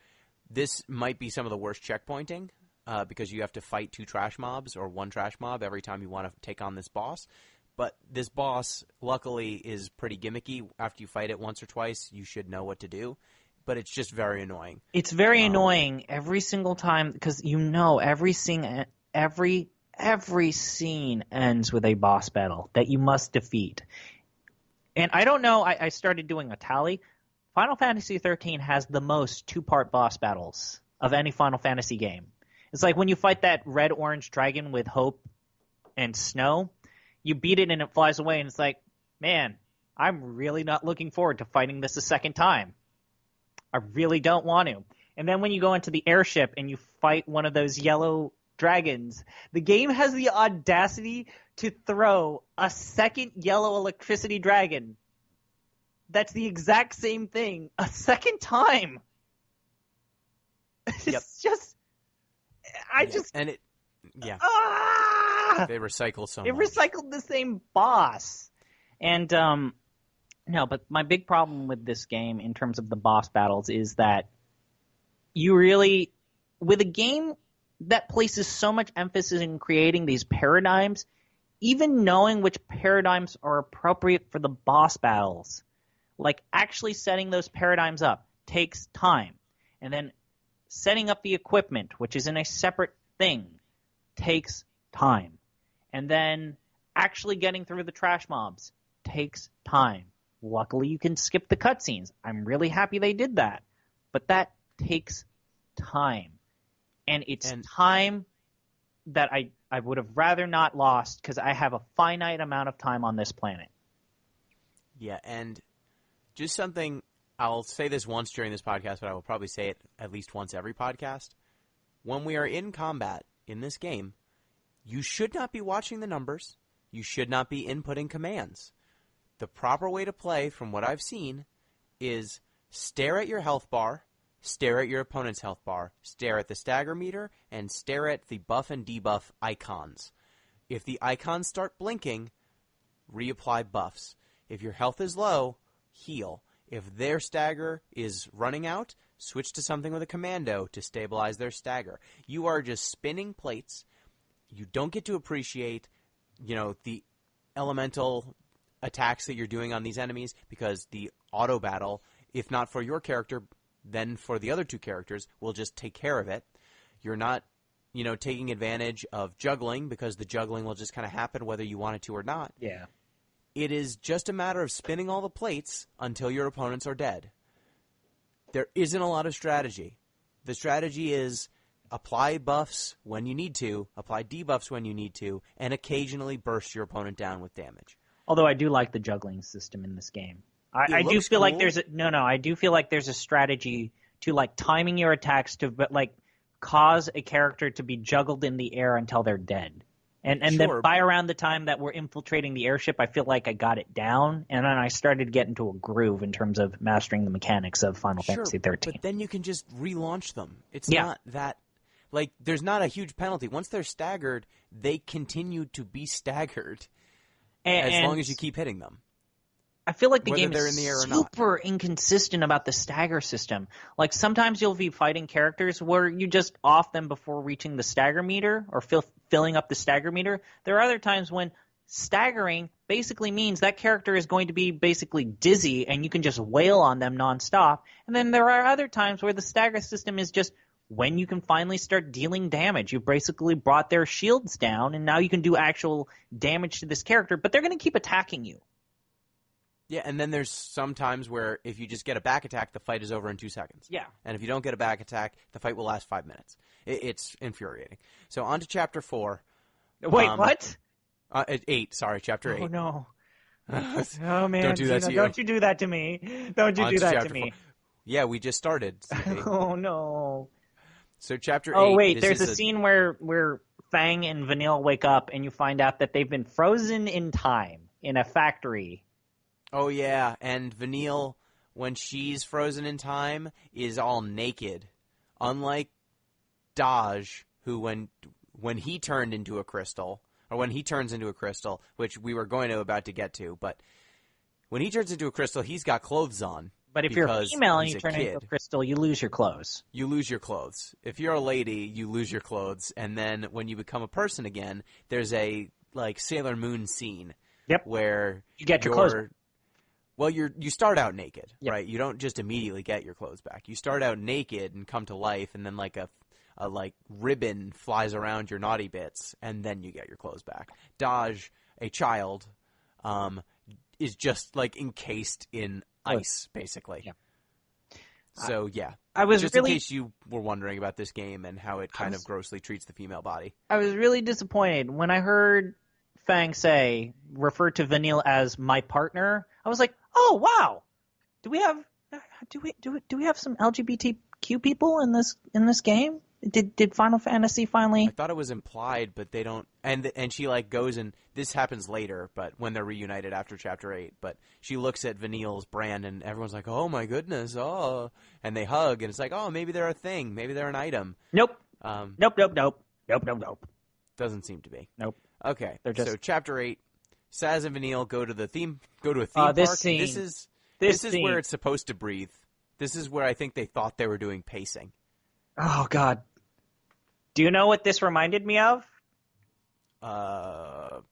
This might be some of the worst checkpointing because you have to fight 2 trash mobs or 1 trash mob every time you want to take on this boss. But this boss, luckily, is pretty gimmicky. After you fight it once or twice, you should know what to do. But it's just very annoying. It's very annoying every single time because every scene ends with a boss battle that you must defeat. And I don't know, I started doing a tally. Final Fantasy XIII has the most 2-part boss battles of any Final Fantasy game. It's like when you fight that red-orange dragon with Hope and Snow, you beat it and it flies away, and it's like, man, I'm really not looking forward to fighting this a second time. I really don't want to. And then when you go into the airship and you fight one of those yellow dragons, the game has the audacity to throw a second yellow electricity dragon that's the exact same thing a second time. It's just... They recycle so much. It recycled the same boss. And, no, but my big problem with this game in terms of the boss battles is that you really, with a game that places so much emphasis in creating these paradigms, even knowing which paradigms are appropriate for the boss battles, like actually setting those paradigms up, takes time. And then setting up the equipment, which is in a separate thing, takes time. And then actually getting through the trash mobs takes time. Luckily, you can skip the cutscenes. I'm really happy they did that. But that takes time. And it's time that I would have rather not lost because I have a finite amount of time on this planet. Yeah, and just something, I'll say this once during this podcast, but I will probably say it at least once every podcast. When we are in combat in this game, you should not be watching the numbers. You should not be inputting commands. The proper way to play, from what I've seen, is stare at your health bar, stare at your opponent's health bar, stare at the stagger meter, and stare at the buff and debuff icons. If the icons start blinking, reapply buffs. If your health is low, heal. If their stagger is running out, switch to something with a commando to stabilize their stagger. You are just spinning plates. You don't get to appreciate, the elemental attacks that you're doing on these enemies because the auto battle, if not for your character, then for the other 2 characters, will just take care of it. You're not, taking advantage of juggling because the juggling will just kind of happen whether you want it to or not. Yeah. It is just a matter of spinning all the plates until your opponents are dead. There isn't a lot of strategy. The strategy is apply buffs when you need to, apply debuffs when you need to, and occasionally burst your opponent down with damage. Although I do like the juggling system in this game. I do feel like there's I do feel like there's a strategy to like timing your attacks to like cause a character to be juggled in the air until they're dead. And then by around the time that we're infiltrating the airship, I feel like I got it down, and then I started to get into a groove in terms of mastering the mechanics of Final Fantasy XIII. But then you can just relaunch them. It's not that... Like, there's not a huge penalty. Once they're staggered, they continue to be staggered as long as you keep hitting them. I feel like the game in is the air or super inconsistent about the stagger system. Like, sometimes you'll be fighting characters where you just off them before reaching the stagger meter or filling up the stagger meter. There are other times when staggering basically means that character is going to be basically dizzy and you can just wail on them nonstop. And then there are other times where the stagger system is just when you can finally start dealing damage. You've basically brought their shields down, and now you can do actual damage to this character, but they're going to keep attacking you. Yeah, and then there's some times where if you just get a back attack, the fight is over in 2 seconds. Yeah. And if you don't get a back attack, the fight will last 5 minutes. It's infuriating. So on to Chapter 4. Wait, what? 8, sorry, Chapter 8. Oh, no. Oh, man. Don't do that to you. Don't you do that to me. Don't you do that to me. 4. Yeah, we just started. Oh, no. So Chapter 8... Oh, wait, there's a scene where Fang and Vanille wake up and you find out that they've been frozen in time in a factory. Oh, yeah, and Vanille, when she's frozen in time, is all naked. Unlike Dodge, who when he turned into a crystal, or when he turns into a crystal, which we were about to get to, but when he turns into a crystal, he's got clothes on. But if you're a female and you turn into a crystal, you lose your clothes. You lose your clothes. If you're a lady, you lose your clothes, and then when you become a person again, there's a Sailor Moon scene. Yep. Where you get your clothes back. Well, you start out naked, yep. right? You don't just immediately get your clothes back. You start out naked and come to life, and then a ribbon flies around your naughty bits, and then you get your clothes back. Dodge, a child, is just encased in ice, basically. Yeah. So yeah, I was just in case you were wondering about this game and how it kind of grossly treats the female body. I was really disappointed when I heard Fang refer to Vanille as my partner. I was like, oh wow, do we have some LGBTQ people in this game? Did Final Fantasy finally? I thought it was implied, but they don't. And she goes, and this happens later, but when they're reunited after Chapter 8. But she looks at Vanille's brand, and everyone's like, "Oh my goodness, oh!" And they hug, and it's like, "Oh, maybe they're a thing, maybe they're an item." Nope. Nope. Doesn't seem to be. Nope. Okay. They're just... So Chapter 8, Saz and Vanille go to a theme park. Scene. This is where it's supposed to breathe. This is where I think they thought they were doing pacing. Oh, God. Do you know what this reminded me of? The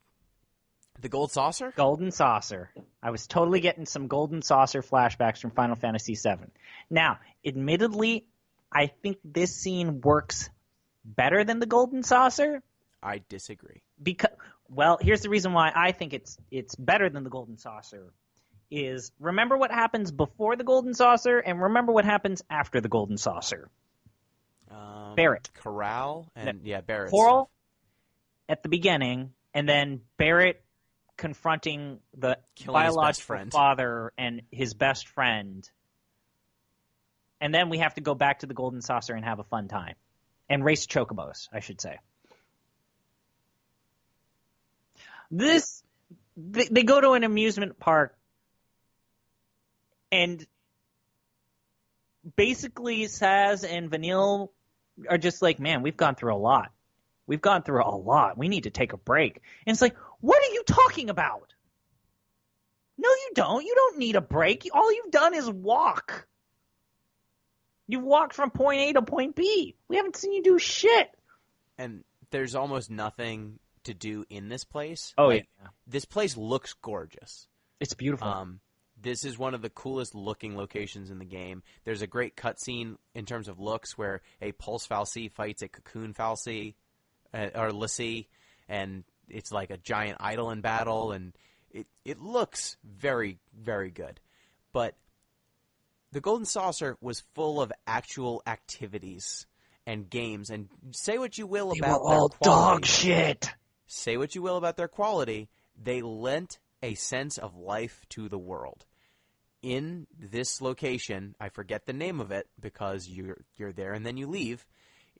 Gold Saucer? Golden Saucer. I was totally getting some Golden Saucer flashbacks from Final Fantasy VII. Now, admittedly, I think this scene works better than the Golden Saucer. I disagree. Here's the reason why I think it's better than the Golden Saucer. Is remember what happens before the Golden Saucer and remember what happens after the Golden Saucer. Barrett. Corral and Barrett. Coral at the beginning, and then Barrett confronting the biological father and his best friend. And then we have to go back to the Golden Saucer and have a fun time. And race chocobos, I should say. They go to an amusement park and basically Saz and Vanille are just like, man, we've gone through a lot. We need to take a break. And it's like, what are you talking about? No, you don't. You don't need a break. All you've done is walk. You've walked from point A to point B. We haven't seen you do shit. And there's almost nothing to do in this place. Oh, yeah. This place looks gorgeous. It's beautiful. This is one of the coolest looking locations in the game. There's a great cutscene in terms of looks where a Pulse Fal'Cie fights a Cocoon Fal'Cie, or l'Cie, and it's like a giant idol in battle, and it looks very, very good. But the Golden Saucer was full of actual activities and games, and say what you will about their quality. Dog shit. Say what you will about their quality, they lent a sense of life to the world. In this location, I forget the name of it because you're there and then you leave.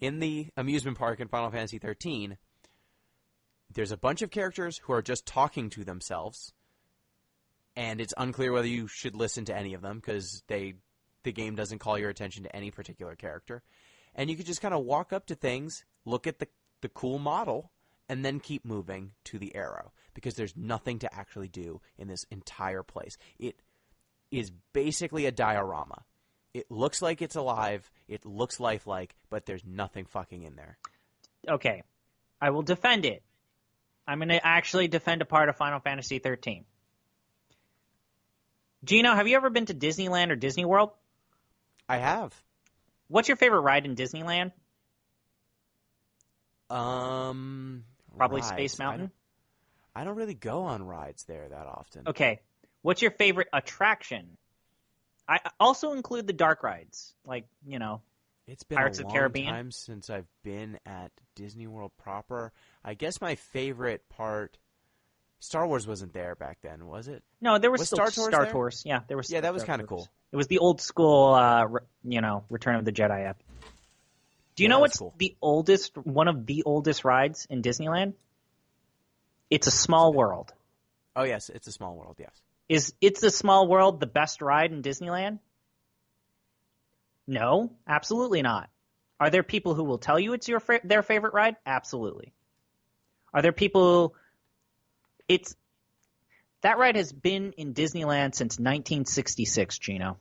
In the amusement park in Final Fantasy XIII, there's a bunch of characters who are just talking to themselves, and it's unclear whether you should listen to any of them because the game doesn't call your attention to any particular character. And you could just kind of walk up to things, look at the cool model, and then keep moving to the arrow because there's nothing to actually do in this entire place. It is basically a diorama. It looks like it's alive. It looks lifelike, but there's nothing fucking in there. Okay. I will defend it. I'm going to actually defend a part of Final Fantasy XIII. Gino, have you ever been to Disneyland or Disney World? I have. What's your favorite ride in Disneyland? Probably rides. Space Mountain? I don't really go on rides there that often. Okay. What's your favorite attraction? I also include the dark rides, like, it's been Pirates a of long the Caribbean. time since I've been at Disney World proper. I guess my favorite part Star Wars wasn't there back then, was it? No, there was Was still Star Tours Star there? Tours. Yeah, there was. Yeah, that was Star kind of Tours. cool. It was the old school, Return of the Jedi app. Do you Yeah, know that was what's cool. one of the oldest rides in Disneyland? It's a Small World. Oh, yes, It's a Small World, yes. Is It's a Small World the best ride in Disneyland? No, absolutely not. Are there people who will tell you it's their favorite ride? Absolutely. Are there people? That ride has been in Disneyland since 1966, Gino.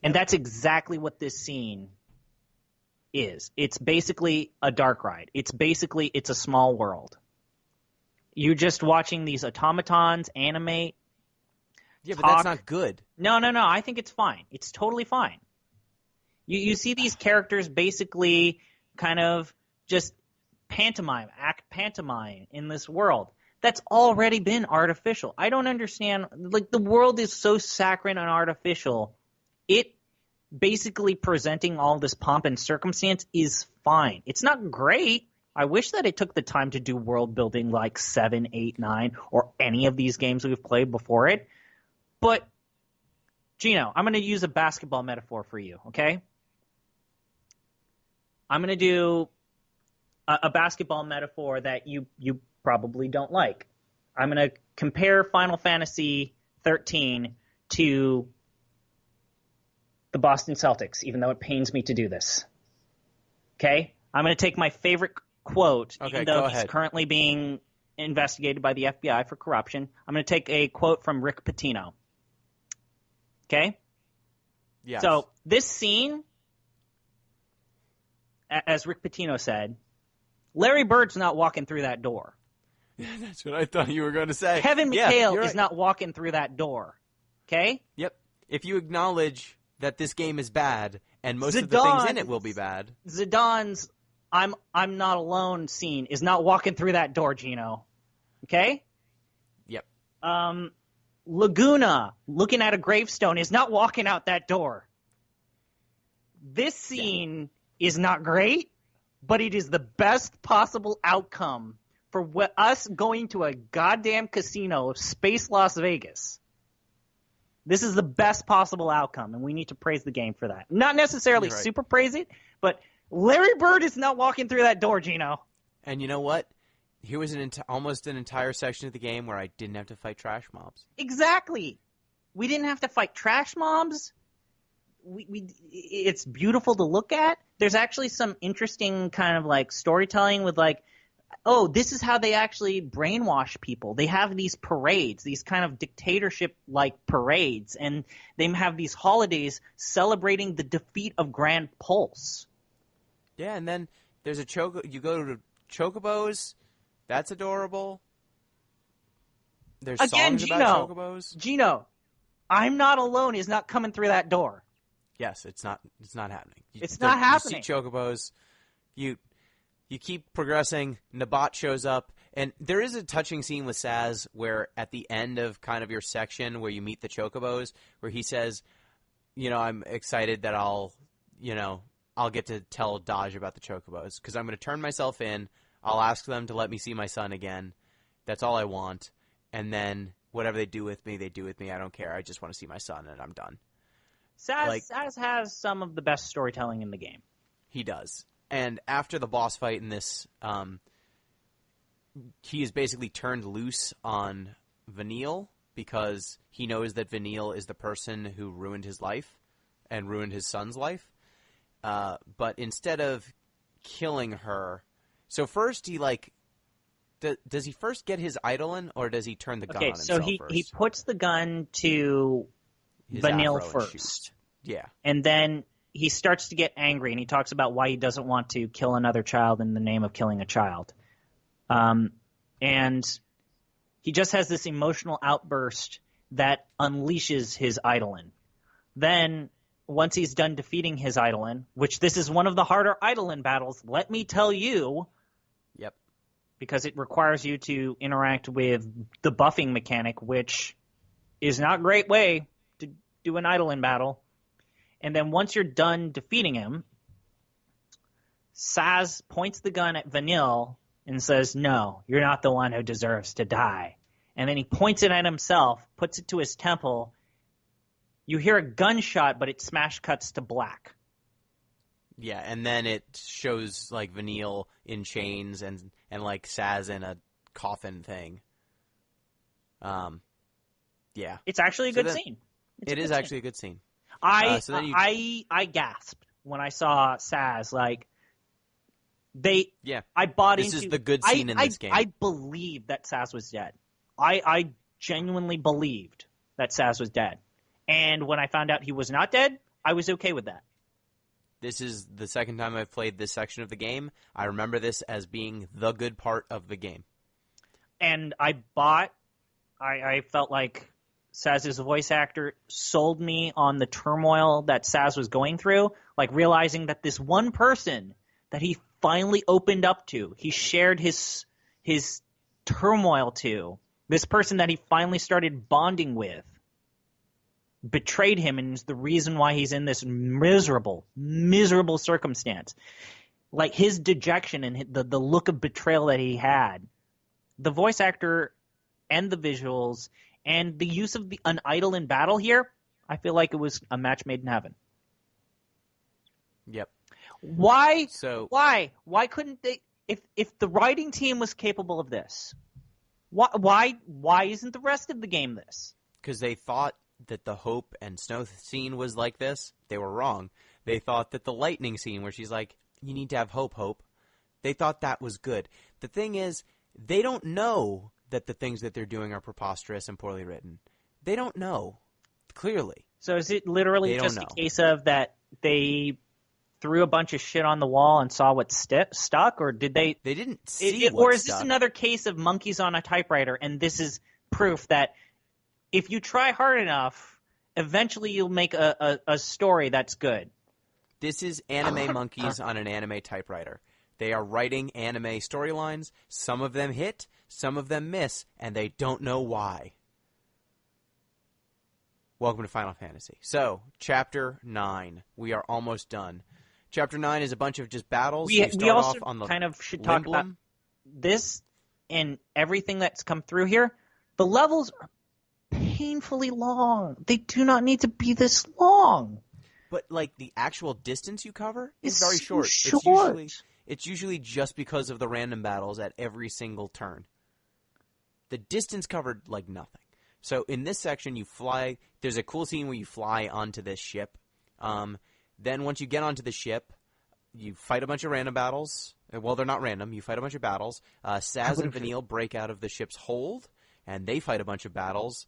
And that's exactly what this scene is. It's basically a dark ride. It's a small world. You're just watching these automatons animate. Yeah, but talk. that's not good. No. I think it's fine. It's totally fine. You see these characters basically kind of just act pantomime in this world. That's already been artificial. I don't understand. Like, the world is so saccharine and artificial. It basically presenting all this pomp and circumstance is fine. It's not great. I wish that it took the time to do world building like 7, 8, 9, or any of these games we've played before it. But, Gino, I'm going to use a basketball metaphor for you, okay? I'm going to do a basketball metaphor that you probably don't like. I'm going to compare Final Fantasy 13 to the Boston Celtics, even though it pains me to do this. Okay? I'm going to take my favorite quote, even though he's currently being investigated by the FBI for corruption. I'm going to take a quote from Rick Pitino. Okay? Yes. So this scene, as Rick Pitino said, Larry Bird's not walking through that door. That's what I thought you were going to say. Kevin McHale is not walking through that door. Okay? Yep. If you acknowledge that this game is bad and most of the things in it will be bad. Zidane's I'm not alone scene is not walking through that door, Gino. Okay? Yep. Laguna looking at a gravestone is not walking out that door. This scene is not great, but it is the best possible outcome for us going to a goddamn casino of Space Las Vegas. This is the best possible outcome, and we need to praise the game for that. Not necessarily super praise it, but Larry Bird is not walking through that door, Gino. And you know what? Here was almost an entire section of the game where I didn't have to fight trash mobs. Exactly. We didn't have to fight trash mobs. It's beautiful to look at. There's actually some interesting kind of like storytelling with like, oh, this is how they actually brainwash people. They have these parades, these kind of dictatorship-like parades, and they have these holidays celebrating the defeat of Grand Pulse. Yeah, and then there's you go to Chocobos. That's adorable. There's songs about Chocobos. Gino, I'm not alone is not coming through that door. Yes, it's not happening. It's not happening. You see Chocobos. You keep progressing. Nabat shows up. And there is a touching scene with Saz where at the end of kind of your section where you meet the Chocobos, where he says, I'm excited that I'll get to tell Dodge about the Chocobos because I'm going to turn myself in. I'll ask them to let me see my son again. That's all I want. And then whatever they do with me, they do with me. I don't care. I just want to see my son, and I'm done. Saz has some of the best storytelling in the game. He does. And after the boss fight in this, he is basically turned loose on Vanille because he knows that Vanille is the person who ruined his life and ruined his son's life. But instead of killing her, so first he does he first get his Eidolon or does he turn the gun on himself so first? he puts the gun to His Vanille afro and first. shoots. Yeah. And then he starts to get angry, and he talks about why he doesn't want to kill another child in the name of killing a child. And he just has this emotional outburst that unleashes his Eidolon. Then, once he's done defeating his Eidolon, which this is one of the harder Eidolon battles, let me tell you. Yep. Because it requires you to interact with the buffing mechanic, which is not a great way to do an Eidolon battle. And then once you're done defeating him, Saz points the gun at Vanille and says, no, you're not the one who deserves to die. and then he points it at himself, puts it to his temple. You hear a gunshot, but it smash cuts to black. Yeah, and then it shows like Vanille in chains and like Saz in a coffin thing. Yeah, it's actually a good scene. It is actually a good scene. I gasped when I saw Saz. Like I bought into. This is the good scene in this game. I believed that Saz was dead. I genuinely believed that Saz was dead, and when I found out he was not dead, I was okay with that. This is the second time I've played this section of the game. I remember this as being the good part of the game. And I felt like Saz's voice actor sold me on the turmoil that Saz was going through, like realizing that this one person that he finally opened up to, he shared his turmoil to, this person that he finally started bonding with, betrayed him and is the reason why he's in this miserable circumstance. Like his dejection and the look of betrayal that he had. The voice actor and the visuals and the use of an idol in battle here, I feel like it was a match made in heaven. Yep. Why couldn't they, if the writing team was capable of this, why isn't the rest of the game this? Because they thought that the Hope and Snow scene was like this. They were wrong. They thought that the Lightning scene where she's like, you need to have Hope. They thought that was good. The thing is, they don't know that the things that they're doing are preposterous and poorly written. They don't know, clearly. So is it literally just a case of that they threw a bunch of shit on the wall and saw what stuck, or did they... They didn't see or is this another case of monkeys on a typewriter, and this is proof that if you try hard enough, eventually you'll make a story that's good? This is anime monkeys on an anime typewriter. They are writing anime storylines. Some of them hit, some of them miss, and they don't know why. Welcome to Final Fantasy. So, Chapter 9. We are almost done. Chapter 9 is a bunch of just battles. We also kind of should talk about this and everything that's come through here. The levels are painfully long. They do not need to be this long. But, like, the actual distance you cover is very short. It's usually just because of the random battles at every single turn. The distance covered, like, nothing. So in this section, you fly. There's a cool scene where you fly onto this ship. Then once you get onto the ship, you fight a bunch of random battles. Well, they're not random. You fight a bunch of battles. Saz and Vanille break out of the ship's hold, and they fight a bunch of battles.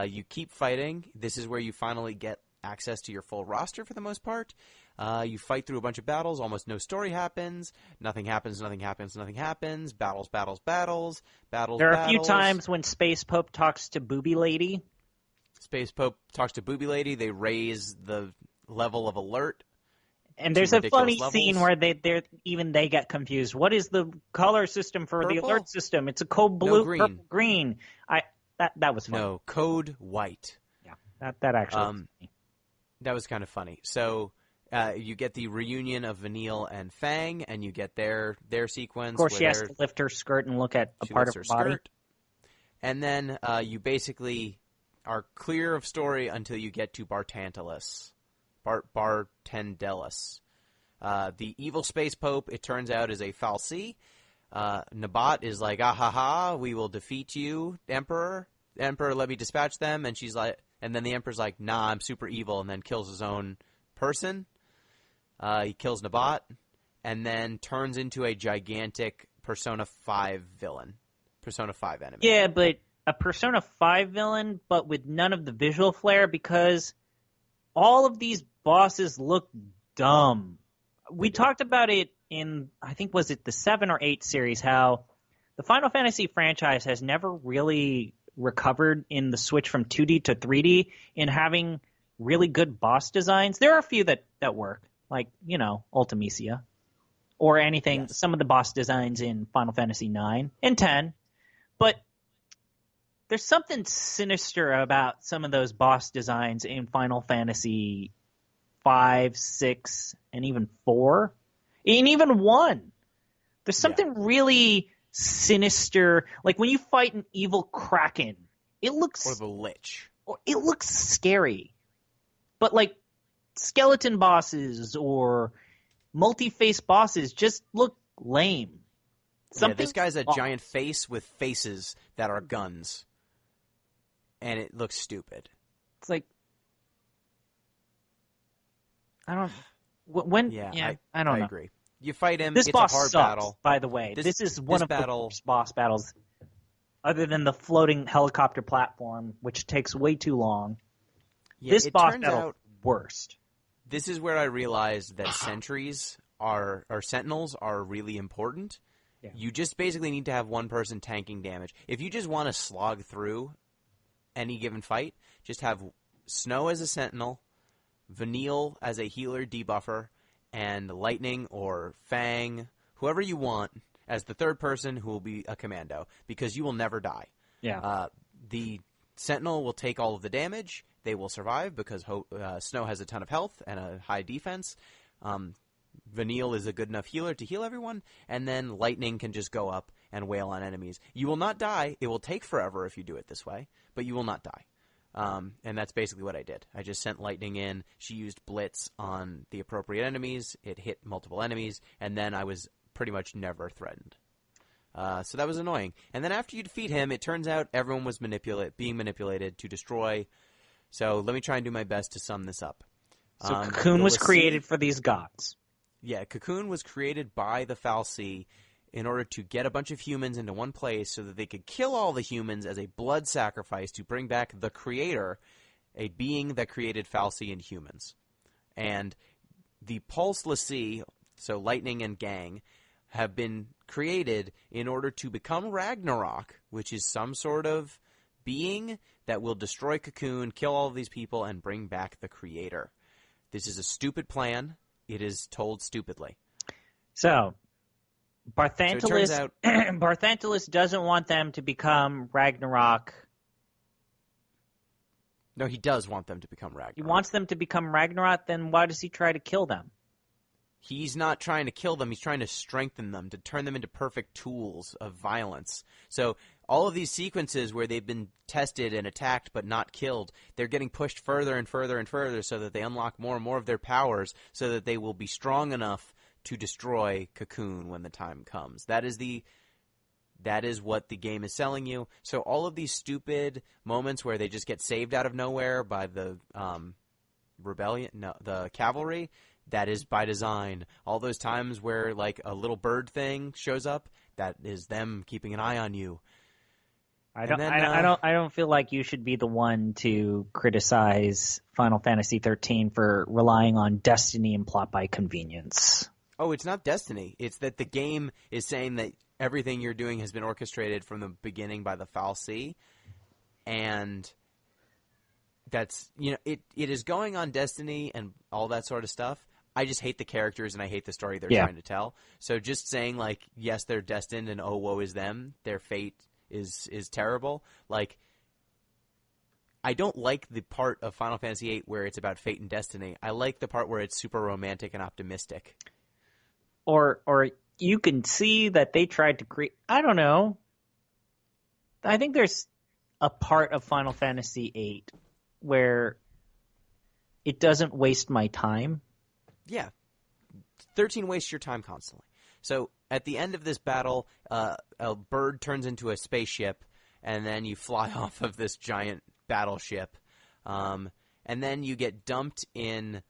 You keep fighting. This is where you finally get access to your full roster for the most part. You fight through a bunch of battles. Almost no story happens. Nothing happens. Battles. There are a few times when Space Pope talks to Booby Lady. They raise the level of alert. And there's a funny scene where they get confused. What is the color system for the alert system? It's a code blue, purple, green. That was funny. No, code white. Yeah, that actually was funny. That was kind of funny. So you get the reunion of Vanille and Fang, and you get their sequence. Of course, she has to lift her skirt and look at a part of her body. And then you basically are clear of story until you get to Bartantalus. Bartendelis. The evil Space Pope, it turns out, is a fal'Cie. Nabat is like, we will defeat you, Emperor. Emperor, let me dispatch them. And she's like, and then the Emperor's like, nah, I'm super evil, and then kills his own person. He kills Nabat, and then turns into a gigantic Persona 5 villain. Persona 5 enemy. Yeah, but a Persona 5 villain, but with none of the visual flair, because all of these bosses look dumb. We talked about it in, I think, was it the 7 or 8 series, how the Final Fantasy franchise has never really recovered in the switch from 2D to 3D in having really good boss designs. There are a few that work, like, Ultimecia, or anything, some of the boss designs in Final Fantasy 9 and 10, but there's something sinister about some of those boss designs in Final Fantasy 5, 6, and even 4, and even 1. There's something really sinister. Like when you fight an evil kraken, it looks Or the Lich. it looks scary. But like skeleton bosses or multi-face bosses just look lame. This guy's a giant face with faces that are guns. And it looks stupid. It's like I don't I don't know. I agree. You fight him, This it's boss a hard sucks, battle. by the way. This is one of the worst boss battles other than the floating helicopter platform, which takes way too long. Yeah, this boss battle worst. This is where I realized that sentinels are really important. Yeah. You just basically need to have one person tanking damage. If you just want to slog through any given fight, just have Snow as a sentinel, Vanille as a healer debuffer, and Lightning or Fang, whoever you want, as the third person who will be a commando, because you will never die. Yeah. The sentinel will take all of the damage. They will survive because Snow has a ton of health and a high defense. Vanille is a good enough healer to heal everyone, and then Lightning can just go up and wail on enemies. You will not die. It will take forever if you do it this way, but you will not die. And that's basically what I did. I just sent Lightning in. She used Blitz on the appropriate enemies. It hit multiple enemies, and then I was pretty much never threatened. So that was annoying. And then after you defeat him, it turns out everyone was being manipulated to destroy. So let me try and do my best to sum this up. So Cocoon was created for these gods. Yeah, Cocoon was created by the fal'Cie in order to get a bunch of humans into one place so that they could kill all the humans as a blood sacrifice to bring back the Creator, a being that created fal'Cie and humans. And the Pulse l'Cie, so Lightning and Gang, have been created in order to become Ragnarok, which is some sort of being that will destroy Cocoon, kill all of these people, and bring back the Creator. This is a stupid plan. It is told stupidly. So, Barthantelis, so it turns out, Barthantelis doesn't want them to become Ragnarok. No, he does want them to become Ragnarok. He wants them to become Ragnarok, then why does he try to kill them? He's not trying to kill them. He's trying to strengthen them, to turn them into perfect tools of violence. So all of these sequences where they've been tested and attacked but not killed, they're getting pushed further and further and further so that they unlock more and more of their powers so that they will be strong enough to destroy Cocoon when the time comes. That is what the game is selling you. So all of these stupid moments where they just get saved out of nowhere by the the cavalry, that is by design. All those times where like a little bird thing shows up, that is them keeping an eye on you. I don't feel like you should be the one to criticize Final Fantasy XIII for relying on destiny and plot by convenience. Oh, it's not destiny. It's that the game is saying that everything you're doing has been orchestrated from the beginning by the fal'Cie, and that's, it is going on destiny and all that sort of stuff. I just hate the characters and I hate the story they're trying to tell. So just saying like, yes, they're destined and oh, woe is them. Their fate is terrible. Like, I don't like the part of Final Fantasy VIII where it's about fate and destiny. I like the part where it's super romantic and optimistic. Or you can see that they tried to create. I don't know. I think there's a part of Final Fantasy VIII where it doesn't waste my time. Yeah. 13 wastes your time constantly. So at the end of this battle, a bird turns into a spaceship, and then you fly off of this giant battleship. And then you get dumped in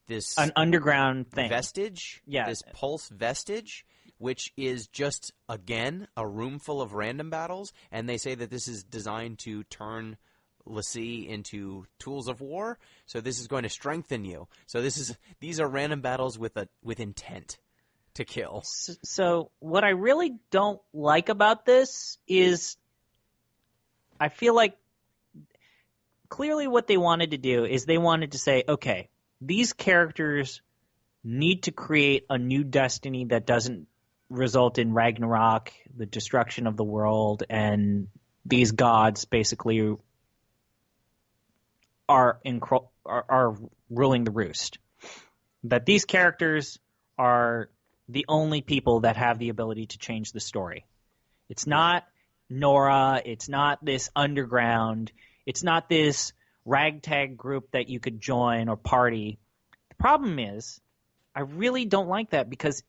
this... an underground thing. Vestige. Yeah. This pulse vestige, which is just, again, a room full of random battles. And they say that this is designed to turn l'Cie into tools of war. So this is going to strengthen you. So these are random battles with intent to kill. So what I really don't like about this is I feel like clearly what they wanted to do is they wanted to say, okay, these characters need to create a new destiny that doesn't result in Ragnarok, the destruction of the world, and these gods basically are ruling the roost. That these characters are the only people that have the ability to change the story. It's not Nora. It's not this underground. It's not this ragtag group that you could join or party. The problem is, I really don't like that because,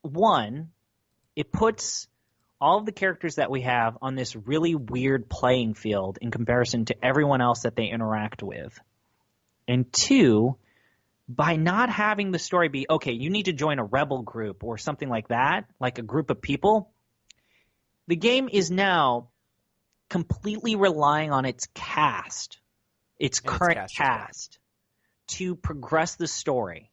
one, it puts all of the characters that we have on this really weird playing field in comparison to everyone else that they interact with. And two, by not having the story be, okay, you need to join a rebel group or something like that, like a group of people, the game is now completely relying on its cast, its current cast, to progress the story.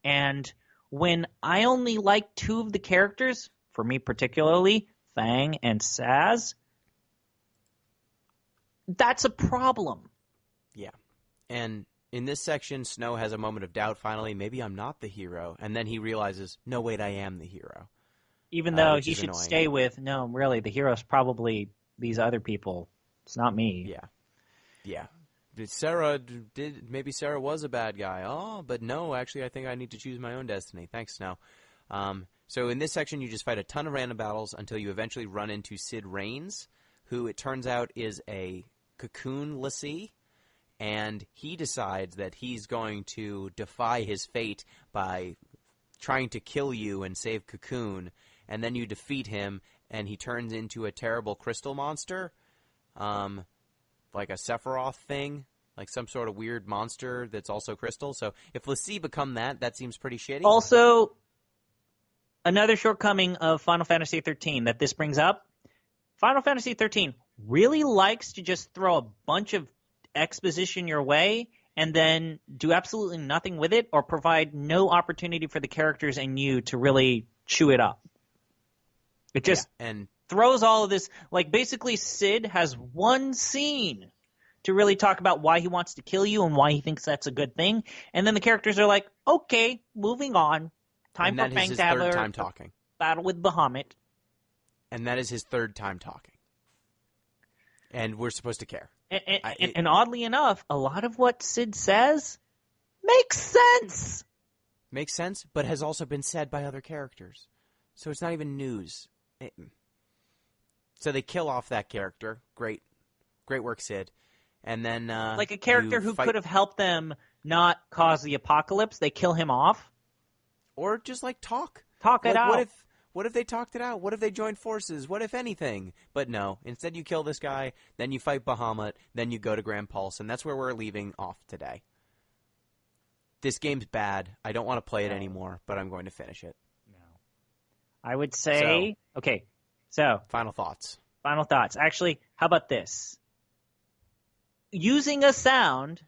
And when I only like two of the characters, for me particularly, Fang and Saz, that's a problem. Yeah. And in this section, Snow has a moment of doubt finally. Maybe I'm not the hero. And then he realizes, no, wait, I am the hero. Even though he should stay with, no, really, the hero's probably these other people. It's not me. Yeah. Yeah. Maybe Sarah was a bad guy. Oh, but no, actually, I think I need to choose my own destiny. Thanks, Snow. So in this section, you just fight a ton of random battles until you eventually run into Sid Raines, who it turns out is a cocoon lessee. And he decides that he's going to defy his fate by trying to kill you and save Cocoon. And then you defeat him, and he turns into a terrible crystal monster, like a Sephiroth thing, like some sort of weird monster that's also crystal. So if Lassie become that seems pretty shitty. Also, another shortcoming of Final Fantasy XIII that this brings up, Final Fantasy XIII really likes to just throw a bunch of exposition your way and then do absolutely nothing with it or provide no opportunity for the characters and you to really chew it up. It just throws all of this, like basically Sid has one scene to really talk about why he wants to kill you and why he thinks that's a good thing. And then the characters are like, okay, moving on. Time for Fang to have a battle with Bahamut. And that is his third time talking. And we're supposed to care. And oddly enough, a lot of what Sid says makes sense. Makes sense, but has also been said by other characters. So it's not even news. So they kill off that character. Great work, Sid. And then like a character who could have helped them not cause the apocalypse, they kill him off. Or just talk it out. What if they talked it out? What if they joined forces? What if anything? But no. Instead, you kill this guy, then you fight Bahamut, then you go to Grand Pulse, and that's where we're leaving off today. This game's bad. I don't want to play it anymore, but I'm going to finish it. No. I would say... Okay, so... Final thoughts. Actually, how about this? Using a sound,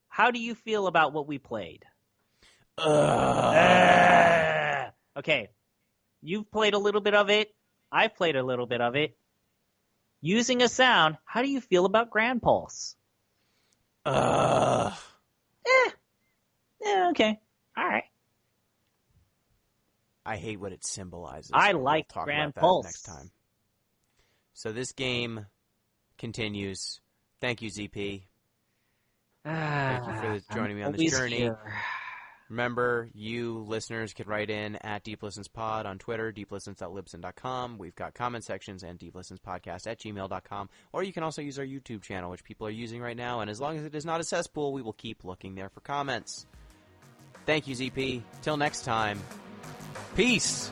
how do you feel about what we played? Okay, you've played a little bit of it. I've played a little bit of it. Using a sound, how do you feel about Grand Pulse? Yeah, okay. All right. I hate what it symbolizes. I like we'll talk Grand about that Pulse. next time. So this game continues. Thank you, ZP. Thank you for joining me on this journey. Here. Remember, you listeners can write in at DeepListensPod on Twitter, deeplistens.libsyn.com. We've got comment sections and deeplistenspodcast@gmail.com. Or you can also use our YouTube channel, which people are using right now. And as long as it is not a cesspool, we will keep looking there for comments. Thank you, ZP. Till next time. Peace.